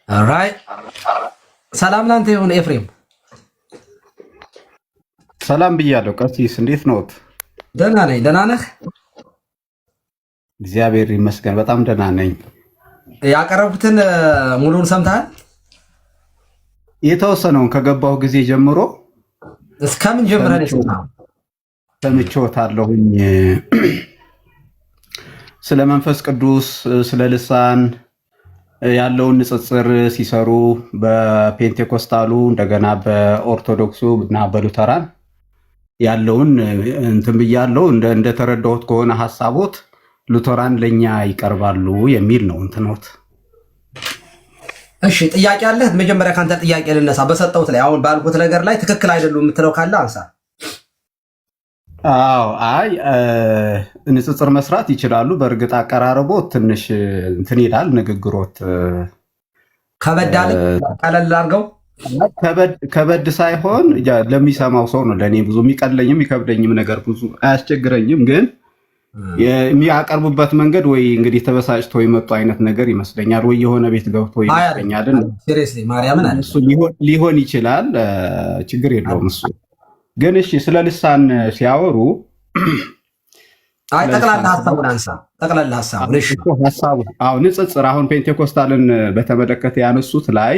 ኦልራይት ሰላም ላንተ ይሁን ኤፍሬም። ሰላም ብያለሁ። ቀሲስ እንዴት ነዎት? ደህና ነኝ። ደህና ነህ? እግዚአብሔር ይመስገን በጣም ደህና ነኝ። ያቀረቡትን ሙሉውን ሰምተሃል? የተወሰነውን ከገባሁ ጊዜ ጀምሮ እስከምን ጀምረን የሰማኸው? ሰምቼዎታለሁኝ። ስለ መንፈስ ቅዱስ፣ ስለ ልሳን ያለውን ንጽጽር ሲሰሩ በፔንቴኮስታሉ እንደገና በኦርቶዶክሱ እና በሉተራን ያለውን እንትን ብያለሁ። እንደተረዳሁት ከሆነ ሀሳቦት ሉተራን ለኛ ይቀርባሉ የሚል ነው እንትኖት። እሺ ጥያቄ አለህ? መጀመሪያ ካንተ ጥያቄ ልነሳ። በሰጠሁት ላይ አሁን ባልኩት ነገር ላይ ትክክል አይደሉም የምትለው ካለ አንሳ። አዎ አይ ንጽጽር መስራት ይችላሉ። በእርግጥ አቀራረቦት ትንሽ እንትን ይላል። ንግግሮት ከበዳል ቀለል አድርገው። ከበድ ሳይሆን ለሚሰማው ሰው ነው። ለእኔ ብዙ የሚቀለኝም የሚከብደኝም ነገር ብዙ አያስቸግረኝም። ግን የሚያቀርቡበት መንገድ ወይ እንግዲህ ተበሳጭተው የመጡ አይነት ነገር ይመስለኛል፣ ወይ የሆነ ቤት ገብቶ ይመስለኛል። ሲሪየስሊ ማርያምን አለ እሱ ሊሆን ይችላል። ችግር የለውም እሱ። ግን እሺ ስለ ልሳን ሲያወሩ አይ ጠቅላላ ሀሳቡን አንሳ። ጠቅላላ ሀሳቡን እሺ። ሀሳቡ አሁን ንጽጽር አሁን ፔንቴኮስታልን በተመለከተ ያነሱት ላይ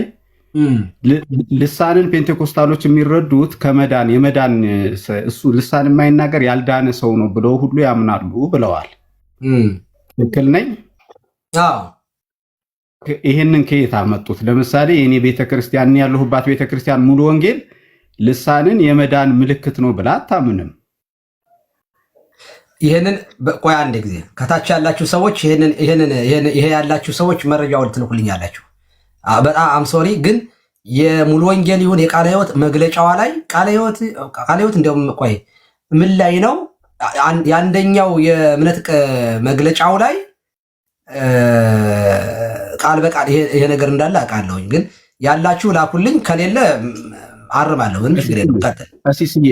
ልሳንን ፔንቴኮስታሎች የሚረዱት ከመዳን የመዳን እሱ ልሳን የማይናገር ያልዳነ ሰው ነው ብለው ሁሉ ያምናሉ ብለዋል። ትክክል ነኝ? ይህንን ከየት አመጡት? ለምሳሌ የኔ ቤተክርስቲያን ያለሁባት ቤተክርስቲያን ሙሉ ወንጌል ልሳንን የመዳን ምልክት ነው ብላ አታምንም። ይሄንን ቆይ አንድ ጊዜ ከታች ያላችሁ ሰዎች ይሄ ያላችሁ ሰዎች መረጃውን ትልኩልኛላችሁ። በጣም አምሶሪ ግን የሙሉ ወንጌል ይሁን የቃለ ሕይወት መግለጫዋ ላይ ቃለ ሕይወት እንደውም ቆይ ምን ላይ ነው? የአንደኛው የእምነት መግለጫው ላይ ቃል በቃል ይሄ ነገር እንዳለ አውቃለሁኝ። ግን ያላችሁ ላኩልኝ፣ ከሌለ አርማለሁ። ግን ችግር የለም። ቀጥል። አሲስዬ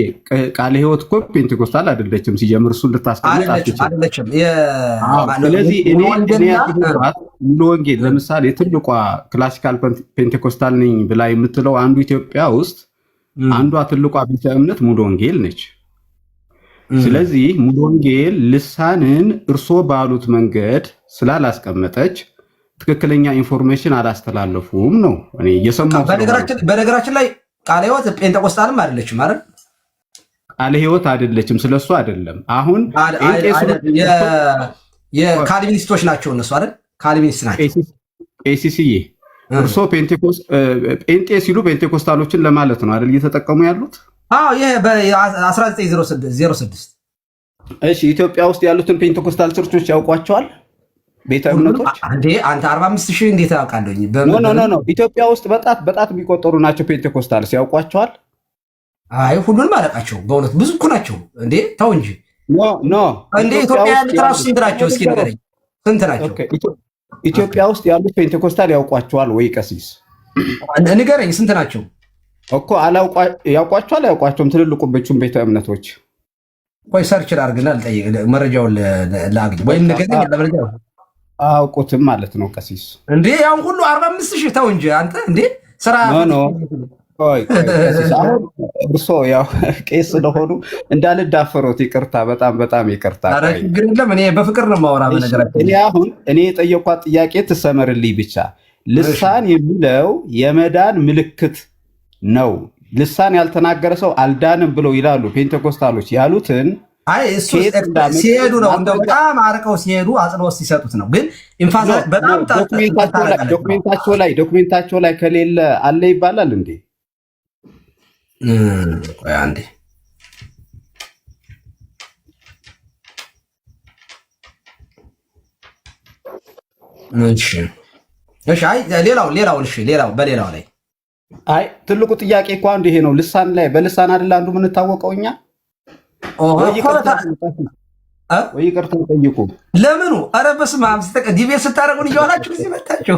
ቃለ ሕይወት እኮ ፔንቴኮስታል አይደለችም ሲጀምር፣ እሱን ልታስቀምጣችሁ አይደለችም። ስለዚህ እኔ ሙሉ ወንጌል ለምሳሌ ትልቋ ክላሲካል ፔንቴኮስታል ነኝ ብላ የምትለው አንዱ ኢትዮጵያ ውስጥ አንዷ ትልቋ ቤተ እምነት ሙሉ ወንጌል ነች። ስለዚህ ሙሉ ወንጌል ልሳንን እርሶ ባሉት መንገድ ስላላስቀመጠች ትክክለኛ ኢንፎርሜሽን አላስተላለፉም ነው እኔ እየሰማሁ። በነገራችን ላይ ቃለ ሕይወት ጴንጤቆስጣልም አይደለችም አይደል? ቃለ ሕይወት አይደለችም፣ ስለሱ አይደለም። አሁን የካልቪኒስቶች ናቸው እነሱ አይደል? ካልቪኒስት ናቸው። ኤሲሲዬ እርሶ ጴንጤ ሲሉ ጴንጤኮስታሎችን ለማለት ነው አይደል እየተጠቀሙ ያሉት? አዎ ይሄ በ1906 እሺ። ኢትዮጵያ ውስጥ ያሉትን ፔንቴኮስታል ቸርቾች ያውቋቸዋል? ቤተ እምነቶች አንዴ አንተ 45000 እንዴት ያውቃለኝ? ኖ ኢትዮጵያ ውስጥ በጣት የሚቆጠሩ ናቸው ፔንቴኮስታል ሲያውቋቸዋል? አይ ሁሉንም አላውቃቸው በእውነት ብዙ እኮ ናቸው እንዴ። ተው እንጂ ኖ እንዴ ኢትዮጵያ ያሉት ራሱ ስንት ናቸው? እስኪ ንገረኝ፣ ስንት ናቸው? ኢትዮጵያ ውስጥ ያሉት ፔንቴኮስታል ያውቋቸዋል ወይ? ቀሲስ ንገረኝ፣ ስንት ናቸው እኮ ያውቋቸዋል አያውቋቸውም? ትልልቆቹን ቤተ እምነቶች ቆይ ሰርች ላድርግና ልጠይቅ፣ መረጃውን ላግኝ ወይም ንገረኝ። ለመረጃው አያውቁትም ማለት ነው ቀሲስ እንዴ? አሁን ሁሉ 45000 ተው እንጂ አንተ እንዴ ስራ ቆይ አሁን እርሶ ያው ቄስ ስለሆኑ እንዳልዳፈሮት ይቅርታ፣ በጣም ይቅርታ። ኧረ ችግር የለም። እኔ በፍቅር ነው የማወራ። በነገራችን እኔ የጠየኳት ጥያቄ ትሰመርልኝ ብቻ። ልሳን የሚለው የመዳን ምልክት ነው። ልሳን ያልተናገረ ሰው አልዳንም ብለው ይላሉ ፔንቴኮስታሎች ያሉትን። አይ እሱ ሲሄዱ ነው እንደው በጣም አርቀው ሲሄዱ አጽንኦት ሲሰጡት ነው። ግን ኢንፋሳይዝ በጣም ዶክሜንታቸው ላይ ከሌለ አለ ይባላል እንዴ? ቆይ አንዴ እሺ አይ ሌላው በሌላው ላይ አይ ትልቁ ጥያቄ እኮ አንዱ ይሄ ነው። ልሳን ላይ በልሳን አይደል አንዱ የምንታወቀው እኛ? ወይ ይቅርታ ጠይቁ። ለምኑ? ኧረ በስመ አብ ዲቤት ስታደርጉን እየዋላችሁ ጊዜ መጣችሁ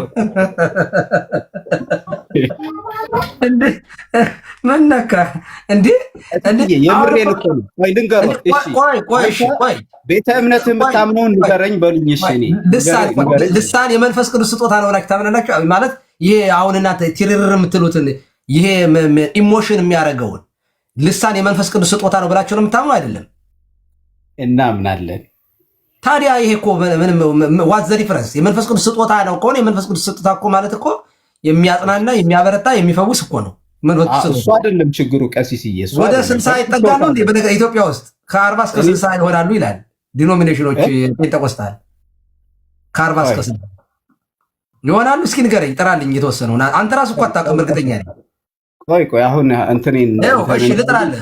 እንዴ? ምን ነካ እንዴ? የምሬን እኮ ነው። ቆይ ልንገርህ። ቆይ ቤተ እምነት የምታምነውን ንገረኝ በሉኝ። እሺ እኔ ልሳን የመንፈስ ቅዱስ ስጦታ ነው ብላችሁ ታምናላችሁ? ማለት ይሄ አሁን እናንተ ቲርር የምትሉትን ይሄ ኢሞሽን የሚያደርገውን ልሳን የመንፈስ ቅዱስ ስጦታ ነው ብላችሁ ነው የምታምኑ? አይደለም እናምናለን። ታዲያ ይሄ እኮ ዋት ዘ ዲፍረንስ? የመንፈስ ቅዱስ ስጦታ ነው ከሆነ የመንፈስ ቅዱስ ስጦታ እኮ ማለት እኮ የሚያጽናና የሚያበረታ የሚፈውስ እኮ ነው። እሱ አይደለም ችግሩ ቀሲስዬ። ወደ 60 ይጠጋሉ እንዴ ኢትዮጵያ ውስጥ ከ40 እስከ 60 ይሆናሉ ይላል ዲኖሚኔሽኖች ፔንቴኮስታል ከ40 እስከ 60 ይሆናሉ። እስኪ ንገረኝ፣ ጥራልኝ የተወሰነው። አንተ ራስህ እኮ አታውቅም፣ እርግጠኛ ነኝ። ቆይ አሁን እንትኔን እሺ ልጥራለህ።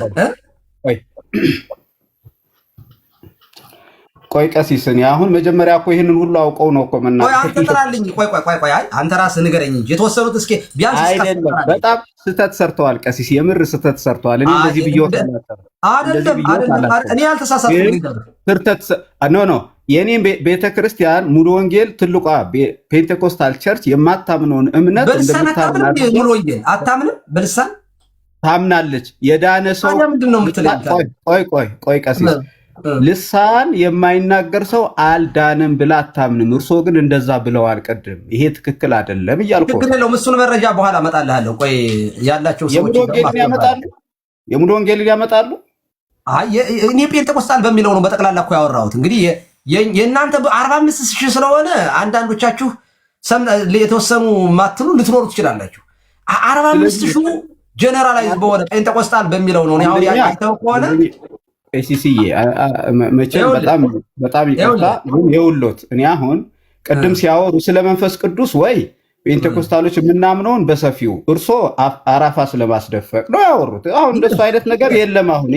ቆይ ቀሲስ፣ እኔ አሁን መጀመሪያ እኮ ይሄንን ሁሉ አውቀው ነው እኮ መናገር። ቆይ አንተ ጥራልኝ። ቆይ አንተ ራስህ ንገረኝ እንጂ የተወሰኑት እስኪ ቢያንስ አይደለም። በጣም ስህተት ሰርተዋል ቀሲስ፣ የምር ስህተት ሰርተዋል። እኔ እንደዚህ ብየውት አይደለም እኔ ያልተሳሳትኩት ኖ የኔ ቤተክርስቲያን ሙሉ ወንጌል ትልቋ ፔንቴኮስታል ቸርች የማታምነውን እምነት እንደምታምነው ሙሉ ወንጌል አታምንም፣ በልሳን ታምናለች። የዳነ ሰው ምንድን ነው የምትለኝ? ቆይ ቀሲስ፣ ልሳን የማይናገር ሰው አልዳንም ብላ አታምንም። እርስዎ ግን እንደዛ ብለዋል ቅድም። ይሄ ትክክል አይደለም እያልኩ ትክክል የለውም። እሱን መረጃ በኋላ እመጣልሃለሁ። ቆይ ያላቸው ሰዎች የሙሉ ወንጌልን ያመጣሉ። እኔ ፔንቴኮስታል በሚለው ነው በጠቅላላ እኮ ያወራሁት። እንግዲህ የእናንተ 45,000 ስለሆነ አንዳንዶቻችሁ የተወሰኑ ማትሉ ልትኖሩ ትችላላችሁ። 45,000 ጀነራላይዝ በሆነ ፔንቴኮስታል በሚለው ነው አሁን ያይተው ከሆነ ሲሲዬ መቼም በጣም ይቅርታ ግን የውሎት እኔ አሁን ቅድም ሲያወሩ ስለ መንፈስ ቅዱስ ወይ ፔንቴኮስታሎች የምናምነውን በሰፊው እርሶ አራፋ ስለማስደፈቅ ነው ያወሩት። አሁን እንደሱ አይነት ነገር የለም። አሁን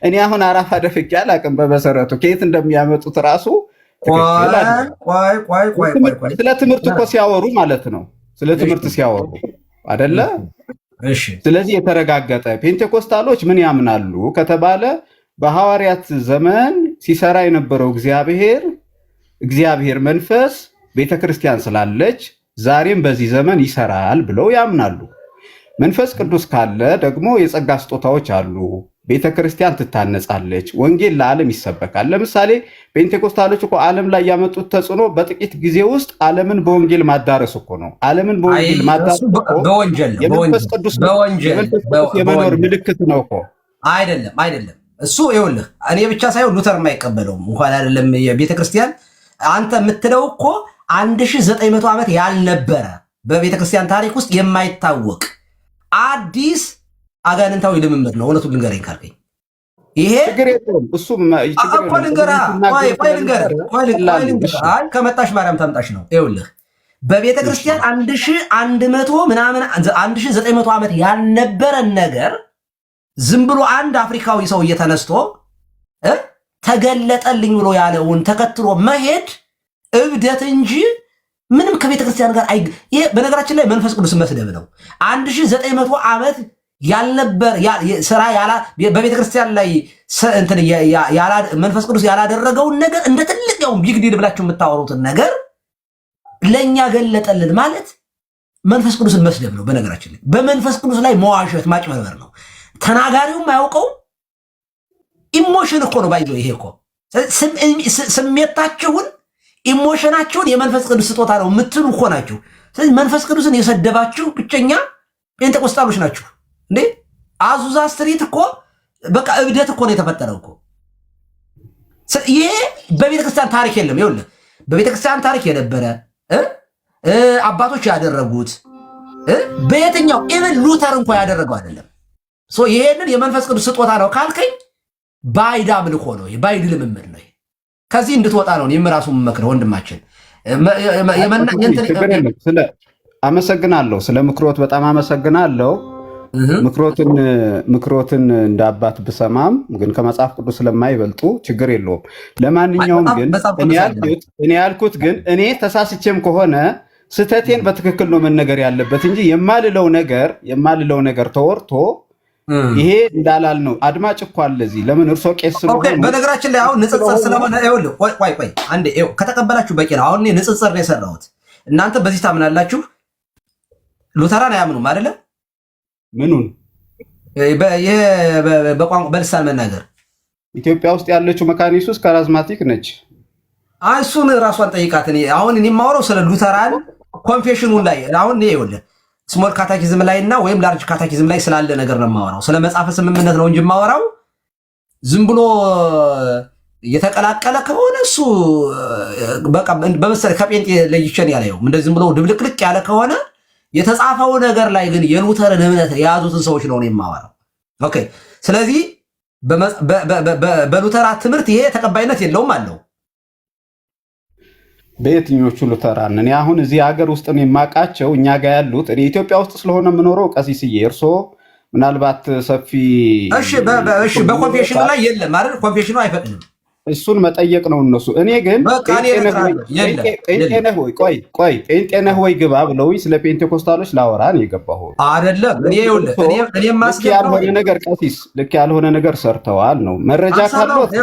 እኔ አሁን አራፋ ደፍቄ አላውቅም። በመሰረቱ ከየት እንደሚያመጡት ራሱ ስለ ትምህርት እኮ ሲያወሩ ማለት ነው። ስለ ትምህርት ሲያወሩ አይደለ? ስለዚህ የተረጋገጠ ፔንቴኮስታሎች ምን ያምናሉ ከተባለ በሐዋርያት ዘመን ሲሰራ የነበረው እግዚአብሔር መንፈስ ቤተክርስቲያን ስላለች ዛሬም በዚህ ዘመን ይሰራል ብለው ያምናሉ። መንፈስ ቅዱስ ካለ ደግሞ የጸጋ ስጦታዎች አሉ። ቤተክርስቲያን ትታነጻለች፣ ወንጌል ለዓለም ይሰበካል። ለምሳሌ ፔንቴኮስታሎች እኮ ዓለም ላይ ያመጡት ተጽዕኖ በጥቂት ጊዜ ውስጥ ዓለምን በወንጌል ማዳረስ እኮ ነው። ዓለምን በወንጌል ማዳረስ የመንፈስ ቅዱስ የመኖር ምልክት ነው እኮ። አይደለም እሱ ይኸውልህ፣ እኔ ብቻ ሳይሆን ሉተር የማይቀበለውም እንኳን አይደለም የቤተክርስቲያን አንተ የምትለው እኮ 1900 ዓመት ያልነበረ በቤተክርስቲያን ታሪክ ውስጥ የማይታወቅ አዲስ አጋንንታዊ ልምምድ ነው። እውነቱን ልንገረኝ ካልከኝ ይሄ ከመጣሽ ማርያም ታምጣሽ ነው። ይኸውልህ በቤተክርስቲያን 1100 ምናምን 1900 ዓመት ያልነበረን ነገር ዝም ብሎ አንድ አፍሪካዊ ሰው እየተነስቶ ተገለጠልኝ ብሎ ያለውን ተከትሎ መሄድ እብደት እንጂ ምንም ከቤተ ክርስቲያን ጋር ይሄ በነገራችን ላይ መንፈስ ቅዱስ መስደብ ነው። 1900 ዓመት ያልነበር ስራ በቤተ ክርስቲያን ላይ መንፈስ ቅዱስ ያላደረገውን ነገር እንደ ትልቅ ያው ቢግ ዲል ብላችሁ የምታወሩትን ነገር ለኛ ገለጠልን ማለት መንፈስ ቅዱስን መስደብ ነው። በነገራችን ላይ በመንፈስ ቅዱስ ላይ መዋሸት ማጭበርበር ነው። ተናጋሪውም አያውቀው ኢሞሽን እኮ ነው ባይዘው። ይሄ እኮ ስሜታችሁን ኢሞሽናችሁን የመንፈስ ቅዱስ ስጦታ ነው የምትሉ እኮ ናችሁ። ስለዚህ መንፈስ ቅዱስን የሰደባችሁ ብቸኛ ፔንቴኮስታሎች ናችሁ እንዴ። አዙዛ ስትሪት እኮ በቃ እብደት እኮ ነው የተፈጠረው እኮ። ይሄ በቤተክርስቲያን ታሪክ የለም። ይኸውልህ በቤተክርስቲያን ታሪክ የነበረ አባቶች ያደረጉት በየትኛው ኢቨን ሉተር እንኳ ያደረገው አይደለም። ይሄንን የመንፈስ ቅዱስ ስጦታ ነው ካልከኝ ባይድ አምልኮ ነው፣ ባይድ ልምምድ ነው። ከዚህ እንድትወጣ ነው የምራሱ መክረው ወንድማችን። አመሰግናለሁ፣ ስለ ምክሮት በጣም አመሰግናለሁ። ምክሮትን እንደ አባት ብሰማም ግን ከመጽሐፍ ቅዱስ ስለማይበልጡ ችግር የለውም። ለማንኛውም ግን እኔ ያልኩት ግን እኔ ተሳስቼም ከሆነ ስህተቴን በትክክል ነው መነገር ያለበት እንጂ የማልለው ነገር ተወርቶ ይሄ እንዳላል ነው። አድማጭ እኮ አለ እዚህ። ለምን እርሶ ቄስ ስለሆነ በነገራችን ላይ አሁን ንጽጽር ስለሆነ ይኸውልህ፣ ቆይ አንዴ ከተቀበላችሁ በቂ ነው። አሁን ንጽጽር ነው የሰራሁት። እናንተ በዚህ ታምናላችሁ፣ ሉተራን አያምኑም አይደለ? ምኑን በቋንቋ በልሳን መናገር ኢትዮጵያ ውስጥ ያለችው መካነ ኢየሱስ ካሪዝማቲክ ነች። እሱን ራሷን ጠይቃት። አሁን እኔ የማወራው ስለ ሉተራን ኮንፌሽኑን ላይ አሁን ይኸውልህ ስሞል ካታኪዝም ላይ እና ወይም ላርጅ ካታኪዝም ላይ ስላለ ነገር ነው የማወራው። ስለ መጽሐፈ ስምምነት ነው እንጂ የማወራው ዝም ብሎ የተቀላቀለ ከሆነ እሱ በቃ በመሰለ ከጴንጤ ለይቸን ያለው እንደዚህ ዝም ብሎ ድብልቅልቅ ያለ ከሆነ የተጻፈው ነገር ላይ ግን የሉተርን እምነት የያዙትን ሰዎች ነው የማወራው። ኦኬ። ስለዚህ በሉተራ ትምህርት ይሄ ተቀባይነት የለውም አለው። በየትኞቹ ሉተራን? እኔ አሁን እዚህ ሀገር ውስጥ የማውቃቸው እኛ ጋር ያሉት እኔ ኢትዮጵያ ውስጥ ስለሆነ የምኖረው ቀሲስዬ፣ እርስዎ ምናልባት ሰፊ በኮንፌሽኑ ላይ የለም አይደል? ኮንፌሽኑ አይፈቅድም። እሱን መጠየቅ ነው እነሱ። እኔ ግን ጴንጤ ነህ ወይ ግባ ብለውኝ ስለ ጴንቴኮስታሎች ላወራ ነው የገባሁት። አይደለም ልክ ያልሆነ ነገር ቀሲስ፣ ልክ ያልሆነ ነገር ሰርተዋል ነው መረጃ ካለት።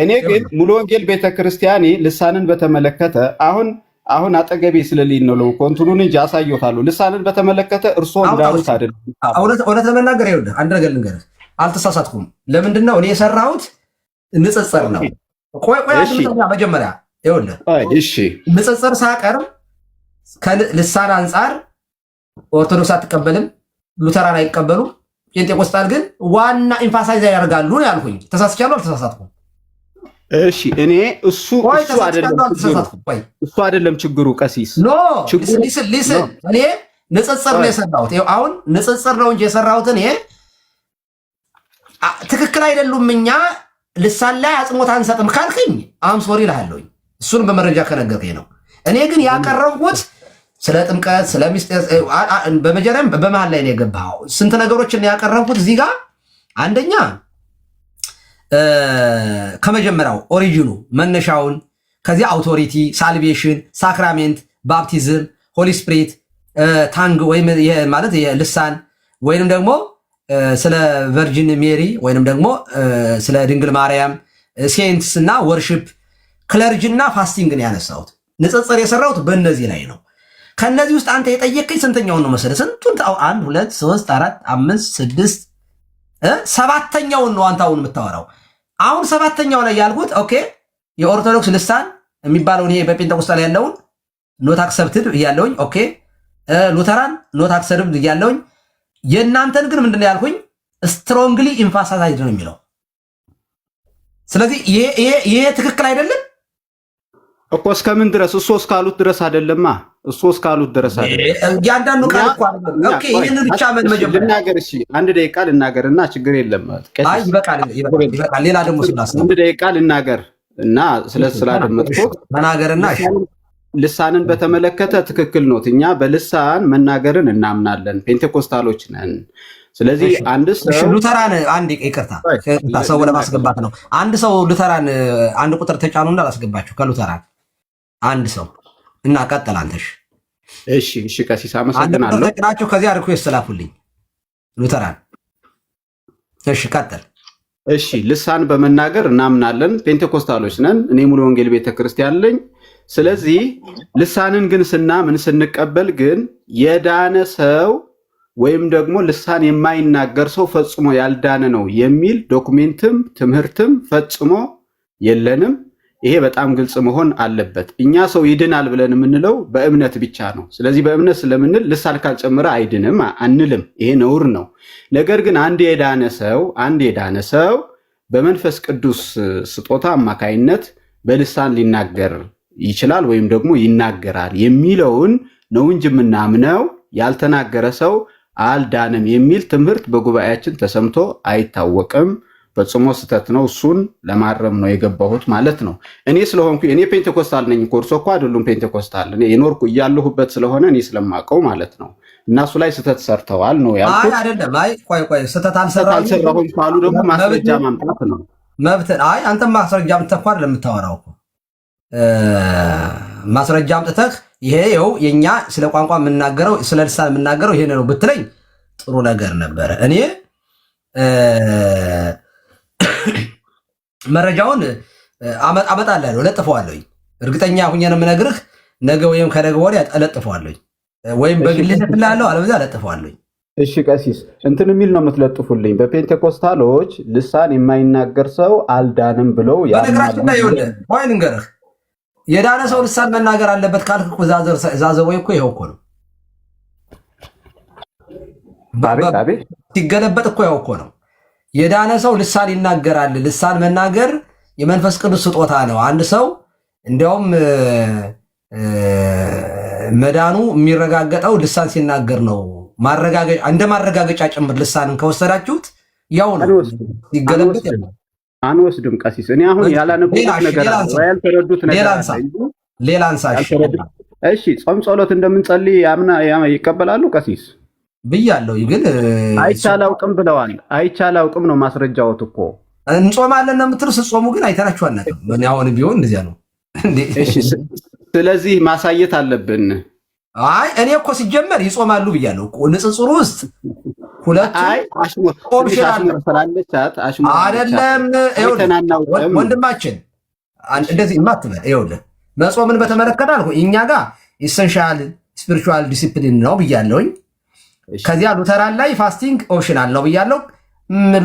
እኔ ግን ሙሉ ወንጌል ቤተክርስቲያኔ ልሳንን በተመለከተ አሁን አጠገቤ ስለሌለ ነው ኮንትሩን እንጂ አሳየታለሁ። ልሳንን በተመለከተ እርስዎ እንዳሉት አይደለም። እውነት ለመናገር ይኸውልህ አንድ ነገር ልንገርህ፣ አልተሳሳትኩም። ለምንድን ነው እኔ የሰራሁት ንጽጽር ነው። ቆይ መጀመሪያ ይኸውልህ ንጽጽር ሳቀርብ ከልሳን አንጻር ኦርቶዶክስ አትቀበልም፣ ሉተራን አይቀበሉም፣ ጴንጤቆስጣል ግን ዋና ኢንፋሳይዝ ያደርጋሉ ነው ያልኩኝ። ተሳስቻለሁ አልተሳሳትኩም? እሺ እኔ እሱ አይደለም ችግሩ ቀሲስ። ሊስን እኔ ንጽጽር ነው የሰራሁት። አሁን ንጽጽር ነው እንጂ የሰራሁት እኔ ትክክል አይደሉም እኛ ልሳን ላይ አጽንኦት አንሰጥም ካልከኝ ሶሪ እልሃለሁኝ። እሱን በመረጃ ከነገርከኝ ነው። እኔ ግን ያቀረብኩት ስለ ጥምቀት ስለ ሚስጥር በመጀመሪያም በመሃል ላይ ነው የገባው። ስንት ነገሮችን ያቀረብኩት እዚህ ጋር አንደኛ ከመጀመሪያው ኦሪጂኑ መነሻውን፣ ከዚያ አውቶሪቲ፣ ሳልቬሽን፣ ሳክራሜንት፣ ባፕቲዝም፣ ሆሊ ስፒሪት፣ ታንግ ወይም ማለት የልሳን ወይንም ደግሞ ስለ ቨርጂን ሜሪ ወይንም ደግሞ ስለ ድንግል ማርያም፣ ሴንትስ እና ወርሺፕ፣ ክለርጂ እና ፋስቲንግን ያነሳሁት ንጽጽር የሰራሁት በእነዚህ ላይ ነው። ከነዚህ ውስጥ አንተ የጠየቀኝ ስንተኛውን ነው መሰለህ? ስንቱን? 1 2 3 4 5 6 7ኛውን ነው አንተ አሁን የምታወራው። አሁን 7ኛው ላይ ያልኩት ኦኬ የኦርቶዶክስ ልሳን የሚባለውን ይሄ በጴንጤቆስጣል ያለውን ኖት አክሰፕትድ እያለውኝ፣ ኦኬ ሉተራን ኖት አክሰፕትድ እያለውኝ፣ የእናንተን ግን ምንድነው ያልኩኝ? ስትሮንግሊ ኢንፋሳይዝድ ነው የሚለው። ስለዚህ ይሄ ትክክል አይደለም እኮ እስከምን ድረስ እሱ እስካሉት ድረስ አይደለማ። እሱ እስካሉት ድረስ አይደለም። ያንዳንዱ ቃል እኮ ኦኬ ይሄን ብቻ ምን መጀመሪያ ልናገር። እሺ አንድ ደቂቃ ልናገርና ችግር የለም። አይ ይበቃል። ሌላ ደግሞ ስላሰብ አንድ ደቂቃ ልናገር እና ስላደመጥኩት መናገርና ልሳንን በተመለከተ ትክክል ነው። እኛ በልሳን መናገርን እናምናለን፣ ፔንቴኮስታሎች ነን። ስለዚህ አንድ ሰው ሉተራን አንድ ይቅርታ ሰው ለማስገባት ነው። አንድ ሰው ሉተራን አንድ ቁጥር ተጫኑ እንዳላስገባችሁ ከሉተራን አንድ ሰው እና ቀጥል አንተሽ። እሺ ቀሲስ አመሰግናለሁ። አንድ ተጫናችሁ ከዚያ ሪኩዌስት ላኩልኝ ሉተራን። እሺ ቀጥል። እሺ ልሳን በመናገር እናምናለን፣ ፔንቴኮስታሎች ነን። እኔ ሙሉ ወንጌል ቤተክርስቲያን ነኝ። ስለዚህ ልሳንን ግን ስናምን ስንቀበል ግን የዳነ ሰው ወይም ደግሞ ልሳን የማይናገር ሰው ፈጽሞ ያልዳነ ነው የሚል ዶክሜንትም ትምህርትም ፈጽሞ የለንም። ይሄ በጣም ግልጽ መሆን አለበት። እኛ ሰው ይድናል ብለን የምንለው በእምነት ብቻ ነው። ስለዚህ በእምነት ስለምንል ልሳን ካልጨመረ አይድንም አንልም። ይሄ ነውር ነው። ነገር ግን አንድ የዳነ ሰው በመንፈስ ቅዱስ ስጦታ አማካይነት በልሳን ሊናገር ይችላል ወይም ደግሞ ይናገራል የሚለውን ነው እንጂ የምናምነው ያልተናገረ ሰው አልዳንም የሚል ትምህርት በጉባኤያችን ተሰምቶ አይታወቅም። ፈጽሞ ስህተት ነው። እሱን ለማረም ነው የገባሁት ማለት ነው። እኔ ስለሆንኩ እኔ ፔንቴኮስታል ነኝ። ኮርሶ እኮ አይደሉም ፔንቴኮስታል እኔ የኖርኩ እያለሁበት ስለሆነ እኔ ስለማውቀው ማለት ነው። እና እሱ ላይ ስህተት ሰርተዋል ነው ያልኩት። አይ አይደለም። አይ ቆይ ስህተት አልሰራሁም ካሉ ደግሞ ማስረጃ ማምጣት ነው መብት። አይ አንተም ማስረጃ ምትተኳር ለምታወራው ማስረጃ አምጥተህ ይሄው የኛ ስለ ቋንቋ የምናገረው ስለ ልሳን የምናገረው ይሄን ነው ብትለኝ ጥሩ ነገር ነበረ። እኔ መረጃውን አመጣለሁ፣ ለጥፈዋለሁ። እርግጠኛ ሁኜ ነው የምነግርህ። ነገ ወይም ከነገ ወዲያ እለጥፈዋለሁ፣ ወይም በግልህ እልሃለሁ፣ አለበለዚያ እለጥፈዋለሁ። እሺ ቀሲስ እንትን የሚል ነው የምትለጥፉልኝ። የዳነ ሰው ልሳን መናገር አለበት ካልክ እኮ ዛዘቦይ እኮ ይኸው እኮ ነው። አቤት ሲገለበጥ እኮ ይኸው እኮ ነው። የዳነ ሰው ልሳን ይናገራል። ልሳን መናገር የመንፈስ ቅዱስ ስጦታ ነው። አንድ ሰው እንዲያውም መዳኑ የሚረጋገጠው ልሳን ሲናገር ነው። እንደ ማረጋገጫ ጭምር ልሳንን ከወሰዳችሁት ያው ነው ሲገለበጥ ያለው። አንወስድም ቀሲስ። እኔ አሁን ያላነበብኩት ነገር አለ ያልተረዱት ነገር አለ። ሌላ አንሳሽ። እሺ ጾም ጸሎት እንደምንጸልይ ይቀበላሉ ቀሲስ ብያለሁ። ግን አይቻላውቅም ብለዋል። አይቻላውቅም ነው ማስረጃዎት እኮ እንጾማለን ነው የምትሉ። ስትጾሙ ግን አይተናችሁ አናውቅም። ምን አሁን ቢሆን እንደዚያ ነው እንዴ? እሺ ስለዚህ ማሳየት አለብን። አይ እኔ እኮ ሲጀመር ይጾማሉ ብያለሁ እኮ ንጽጽሩ ውስጥ ሁለቱ አይደለም። ወንድማችን እንደዚህ ማትበል። ይኸውልህ መጾምን በተመለከተ አልኩ እኛ ጋር ኢሰንሻል ስፒሪቹዋል ዲሲፕሊን ነው ብያለሁኝ። ከዚያ ሉተራን ላይ ፋስቲንግ ኦፕሽናል ነው ብያለሁ።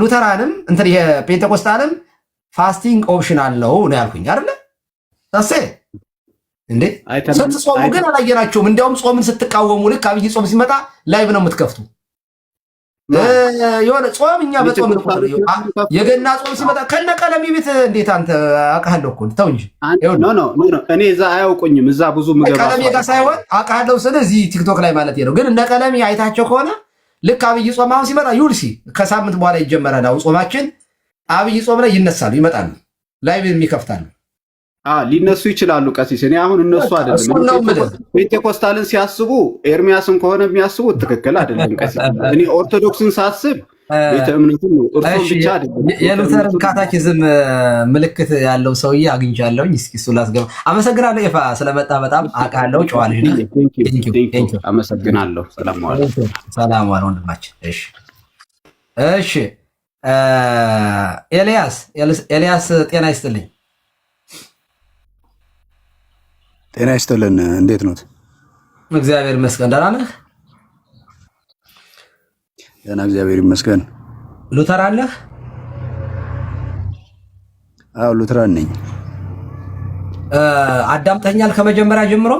ሉተራንም እንትን የፔንቴኮስታልም ፋስቲንግ ኦፕሽናል ነው ያልኩኝ አይደለ? ታሴ እንዴ ስትጾሙ ግን አላየናቸውም። እንዲያውም ጾምን ስትቃወሙ ልክ አብይ ጾም ሲመጣ ላይቭ ነው የምትከፍቱ። የሆነ ጾም እኛ በጾም የገና ጾም ሲመጣ ከነ ቀለሚ ቤት እንዴት አንተ አውቃለሁ እኮ ተው እንጂ። ኖ እኔ እዛ አያውቁኝም። እዛ ብዙ ምገባ ቀለሚ ጋር ሳይሆን አውቃለሁ ስለዚህ ቲክቶክ ላይ ማለት ነው። ግን እነ ቀለሚ አይታቸው ከሆነ ልክ አብይ ጾም አሁን ሲመጣ ዩልሲ ከሳምንት በኋላ ይጀመራል። አሁን ጾማችን አብይ ጾም ላይ ይነሳሉ፣ ይመጣሉ፣ ላይቭ የሚከፍታሉ። ሊነሱ ይችላሉ ቀሲስ። እኔ አሁን እነሱ አይደለም ፔንቴኮስታልን ሲያስቡ ኤርሚያስን ከሆነ የሚያስቡት ትክክል አይደለም ቀሲስ። እኔ ኦርቶዶክስን ሳስብ ቤተ እምነቱን ነው እርሶን ብቻ አይደለም። የሉተርን ካታኪዝም ምልክት ያለው ሰውዬ አግኝቻለሁኝ። እስኪ እሱ ላስገባ። አመሰግናለሁ ኤፋ ስለመጣ በጣም አውቃለሁ። ጨዋል አመሰግናለሁ። ሰላም ዋል ወንድማችን። እሺ ኤልያስ ጤና ይስጥልኝ። ጤና ይስጥልን። እንዴት ኖት? እግዚአብሔር ይመስገን። ደህና ነህ? ደህና እግዚአብሔር ይመስገን። ሉተር አለህ? አዎ ሉተራን ነኝ። አዳምጠኛል ከመጀመሪያ ጀምሮ?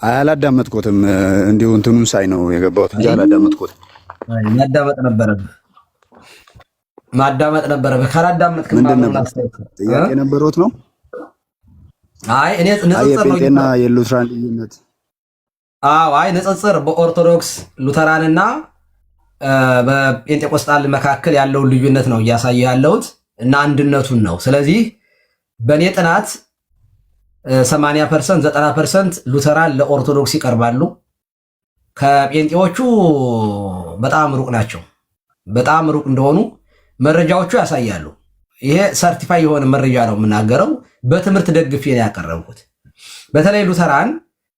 አላዳመጥኩትም። እንዲሁ እንትኑን ሳይ ነው የገባሁት እንጂ አላዳመጥኩትም። ማዳመጥ ነበረብህ። ካላዳመጥክ ጥያቄ ነበሮት ነው? አይ እኔ ንጽጽር ነው የጴንጤና የሉተራን ልዩነት። አይ ንጽጽር በኦርቶዶክስ ሉተራንና በጴንጤቆስጣል መካከል ያለውን ልዩነት ነው እያሳየ ያለሁት እና አንድነቱን ነው። ስለዚህ በእኔ ጥናት 80% 90% ሉተራን ለኦርቶዶክስ ይቀርባሉ። ከጴንጤዎቹ በጣም ሩቅ ናቸው። በጣም ሩቅ እንደሆኑ መረጃዎቹ ያሳያሉ። ይሄ ሰርቲፋይ የሆነ መረጃ ነው የምናገረው። በትምህርት ደግፌ ነው ያቀረብኩት። በተለይ ሉተራን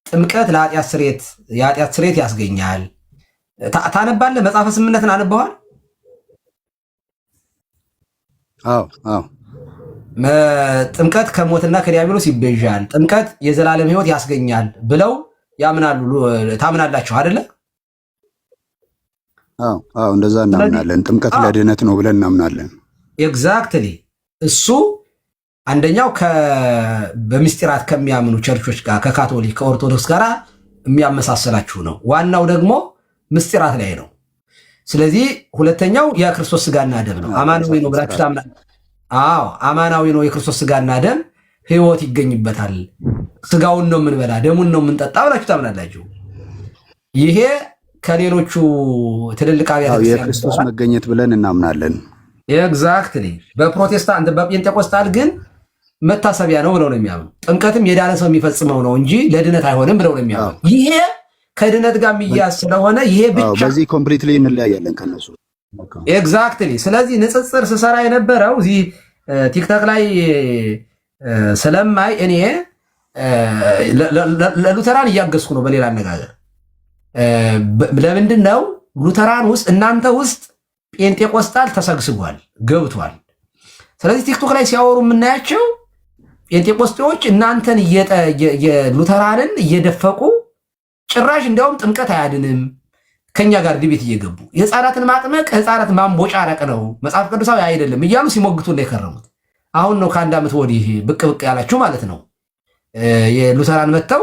ጥምቀት የኃጢአት ስርየት ያስገኛል። ታነባለህ? መጽሐፈ ስምምነትን አንበዋል? አዎ። ጥምቀት ከሞትና ከዲያብሎስ ይቤዣል፣ ጥምቀት የዘላለም ሕይወት ያስገኛል ብለው ያምናሉ። ታምናላችሁ አይደለ? አዎ እንደዛ እናምናለን። ጥምቀት ለድህነት ነው ብለን እናምናለን። ኤግዛክትሊ እሱ አንደኛው በምስጢራት ከሚያምኑ ቸርቾች ጋር ከካቶሊክ ከኦርቶዶክስ ጋር የሚያመሳሰላችሁ ነው። ዋናው ደግሞ ምስጢራት ላይ ነው። ስለዚህ ሁለተኛው የክርስቶስ ስጋና ደም ነው። አማናዊ ነው ብላችሁ ታምና? አዎ አማናዊ ነው። የክርስቶስ ስጋና ደም ሕይወት ይገኝበታል። ስጋውን ነው የምንበላ ደሙን ነው የምንጠጣ ብላችሁ ታምናላችሁ። ይሄ ከሌሎቹ ትልልቅ አብያተ ክርስቲያናት የክርስቶስ መገኘት ብለን እናምናለን። ኤግዛክትሊ በፕሮቴስታንት በጴንጤቆስታል ግን መታሰቢያ ነው ብለው ነው የሚያምኑ። ጥምቀትም የዳነ ሰው የሚፈጽመው ነው እንጂ ለድነት አይሆንም ብለው ነው የሚያምኑ። ይሄ ከድነት ጋር የሚያዝ ስለሆነ ይሄ ብቻ በዚህ ኮምፕሊትሊ እንለያያለን ከነሱ። ኤግዛክትሊ። ስለዚህ ንጽጽር ስሰራ የነበረው እዚህ ቲክቶክ ላይ ስለማይ እኔ ለሉተራን እያገዝኩ ነው። በሌላ አነጋገር ለምንድን ነው ሉተራን ውስጥ እናንተ ውስጥ ጴንጤቆስጣል ተሰግስጓል ገብቷል። ስለዚህ ቲክቶክ ላይ ሲያወሩ የምናያቸው ጴንጤቆስጤዎች እናንተን ሉተራንን እየደፈቁ ጭራሽ እንዲያውም ጥምቀት አያድንም ከኛ ጋር ድቤት እየገቡ የህፃናትን ማጥመቅ ህፃናት ማንቦጫረቅ ነው መጽሐፍ ቅዱሳዊ አይደለም እያሉ ሲሞግቱ ነው የከረሙት። አሁን ነው ከአንድ ዓመት ወዲህ ብቅ ያላችሁ ማለት ነው። የሉተራን መጥተው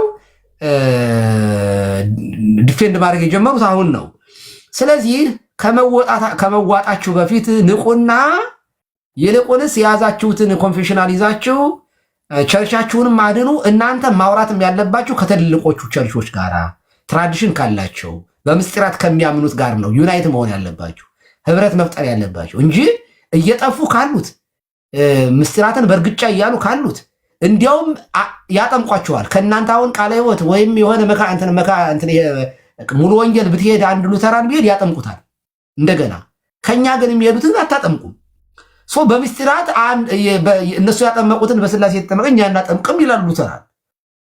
ዲፌንድ ማድረግ የጀመሩት አሁን ነው። ስለዚህ ከመዋጣችሁ በፊት ንቁና ይልቁንስ የያዛችሁትን ኮንፌሽናል ይዛችሁ ቸርቻችሁንም አድኑ። እናንተ ማውራትም ያለባችሁ ከትልልቆቹ ቸርቾች ጋር ትራዲሽን ካላቸው በምስጢራት ከሚያምኑት ጋር ነው ዩናይት መሆን ያለባችሁ፣ ህብረት መፍጠር ያለባችሁ እንጂ እየጠፉ ካሉት ምስጢራትን በእርግጫ እያሉ ካሉት እንዲያውም ያጠምቋቸዋል። ከእናንተ አሁን ቃለ ሕይወት ወይም የሆነ ሙሉ ወንጌል ብትሄድ አንድ ሉተራን ቢሄድ ያጠምቁታል እንደገና። ከኛ ግን የሚሄዱትን አታጠምቁም። በምስጢራት እነሱ ያጠመቁትን በስላሴ የተጠመቀ እኛ እናጠምቅም ይላሉ ሉተራን።